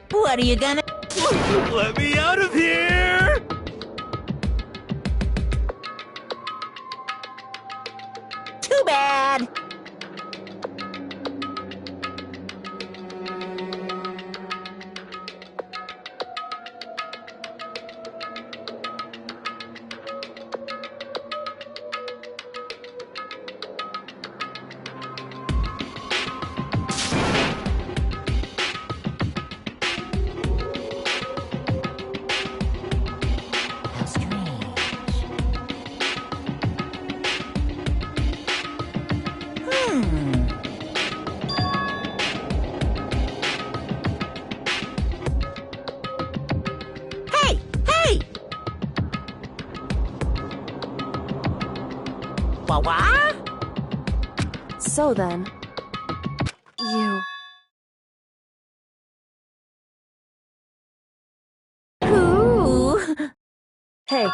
What are you gonna... Let me out of here! Too bad! So then, you... Ooh! Hey.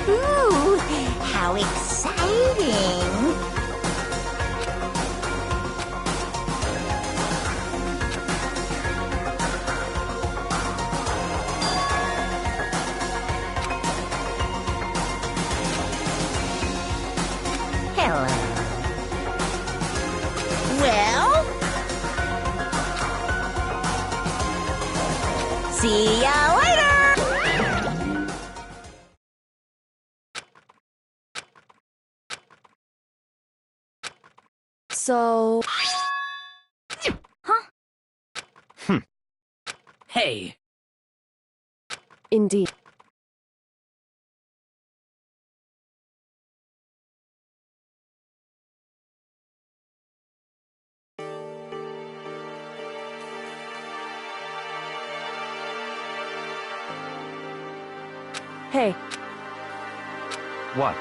Ooh! How exciting! Hello. See ya later! So... Hey, Indeed. Hey, What?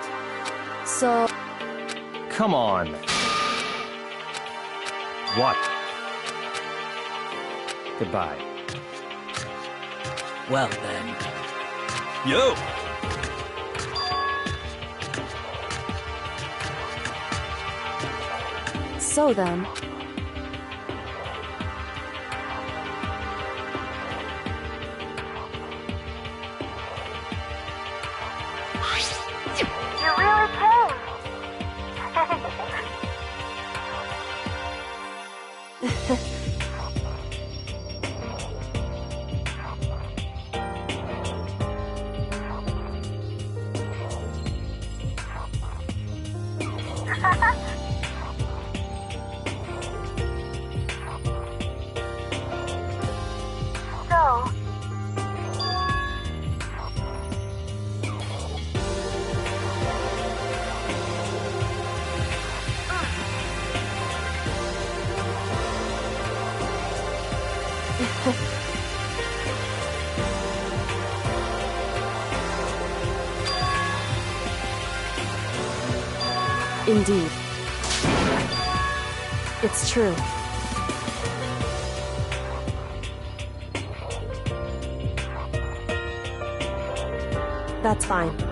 so... Come on. What? Goodbye. well then. Yo! So then... You really came. So, Indeed. It's true. That's fine.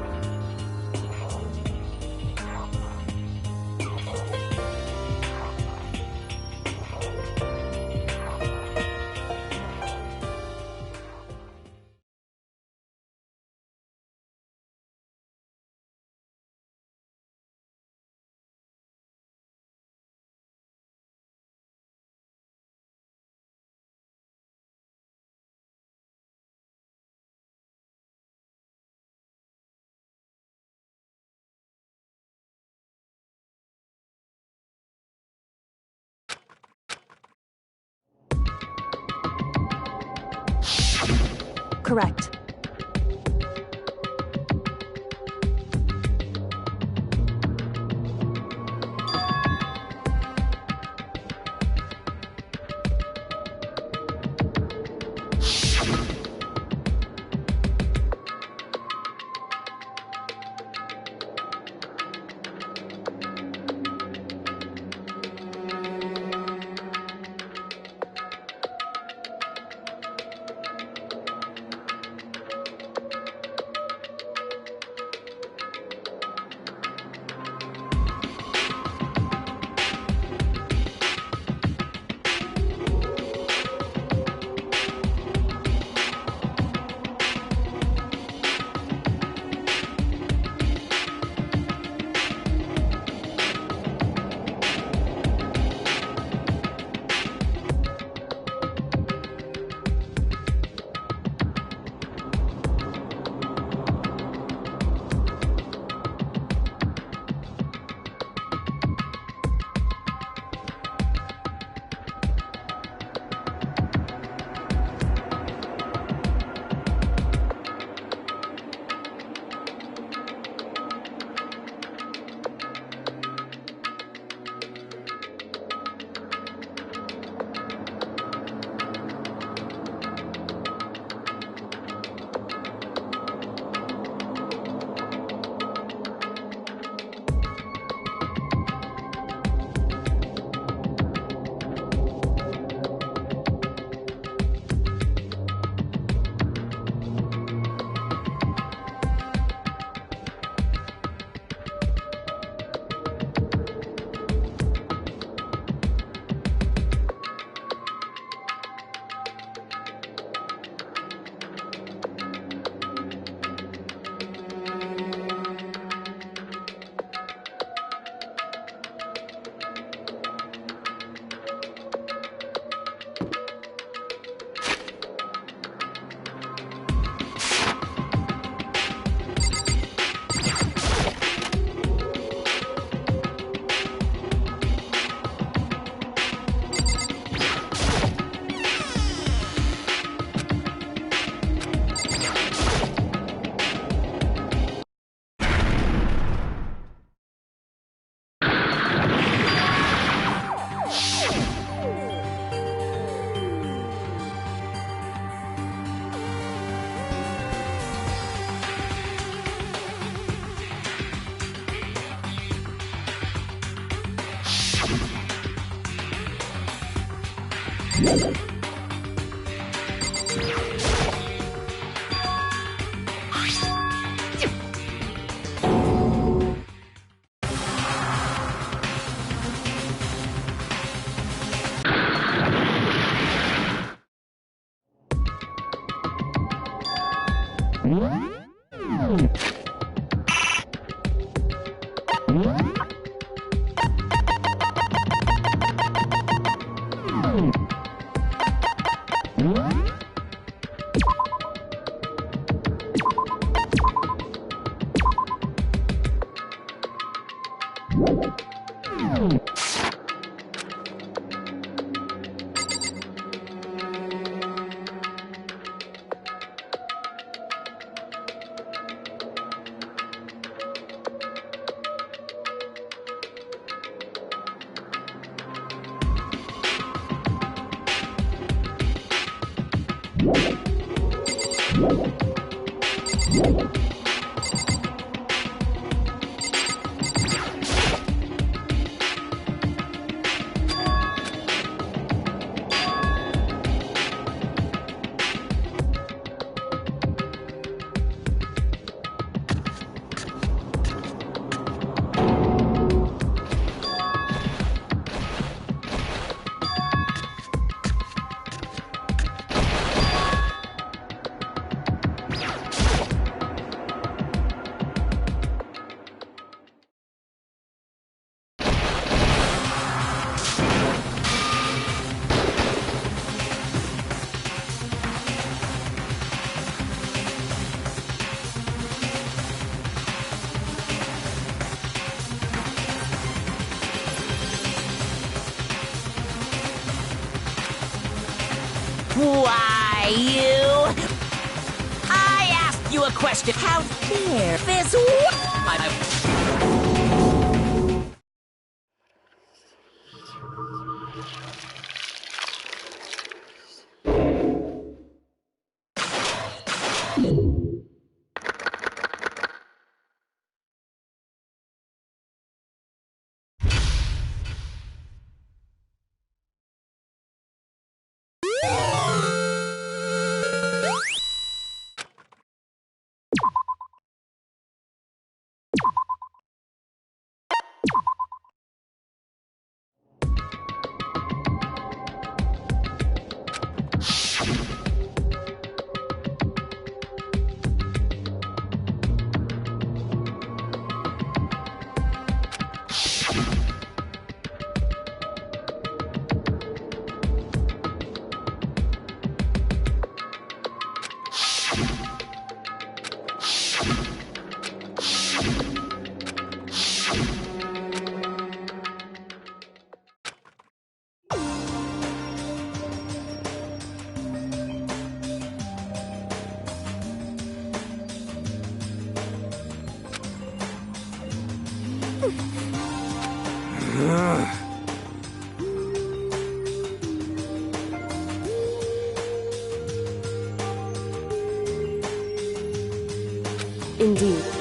Correct. Why, you... I asked you a question. How dare this... Indeed.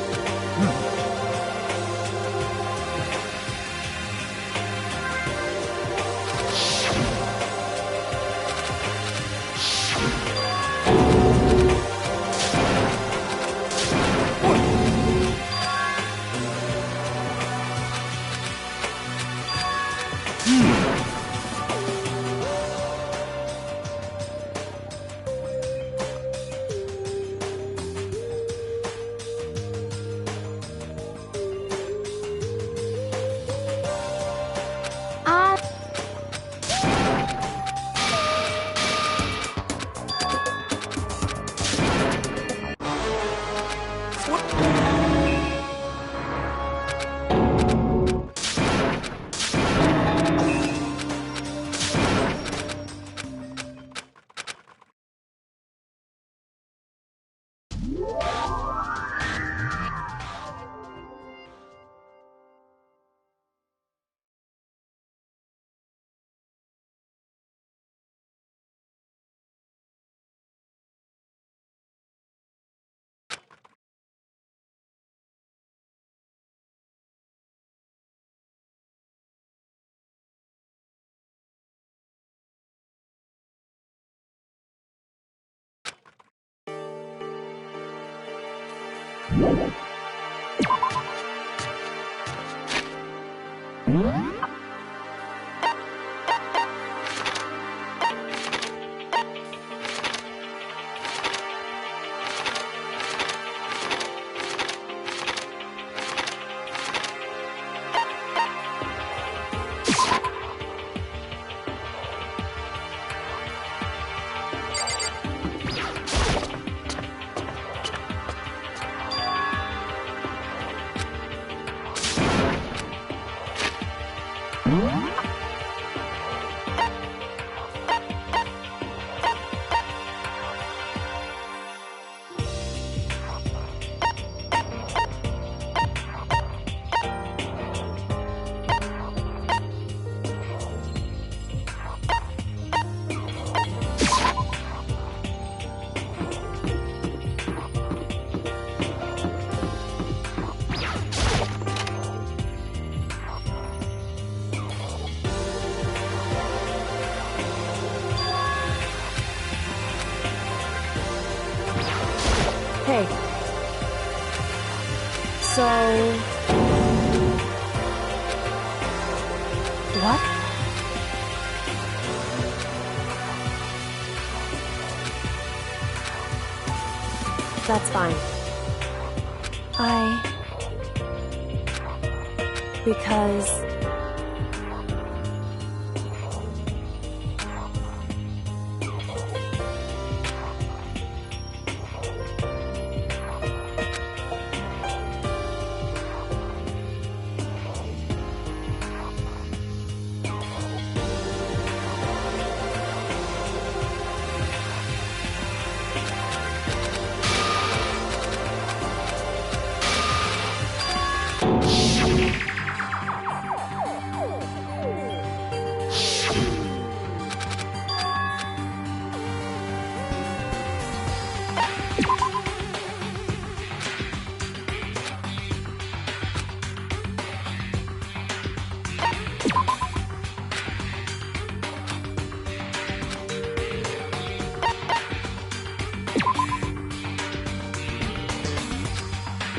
Hey. So... What? That's fine. Because...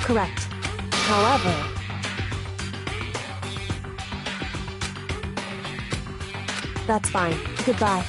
Correct. However... That's fine. Goodbye.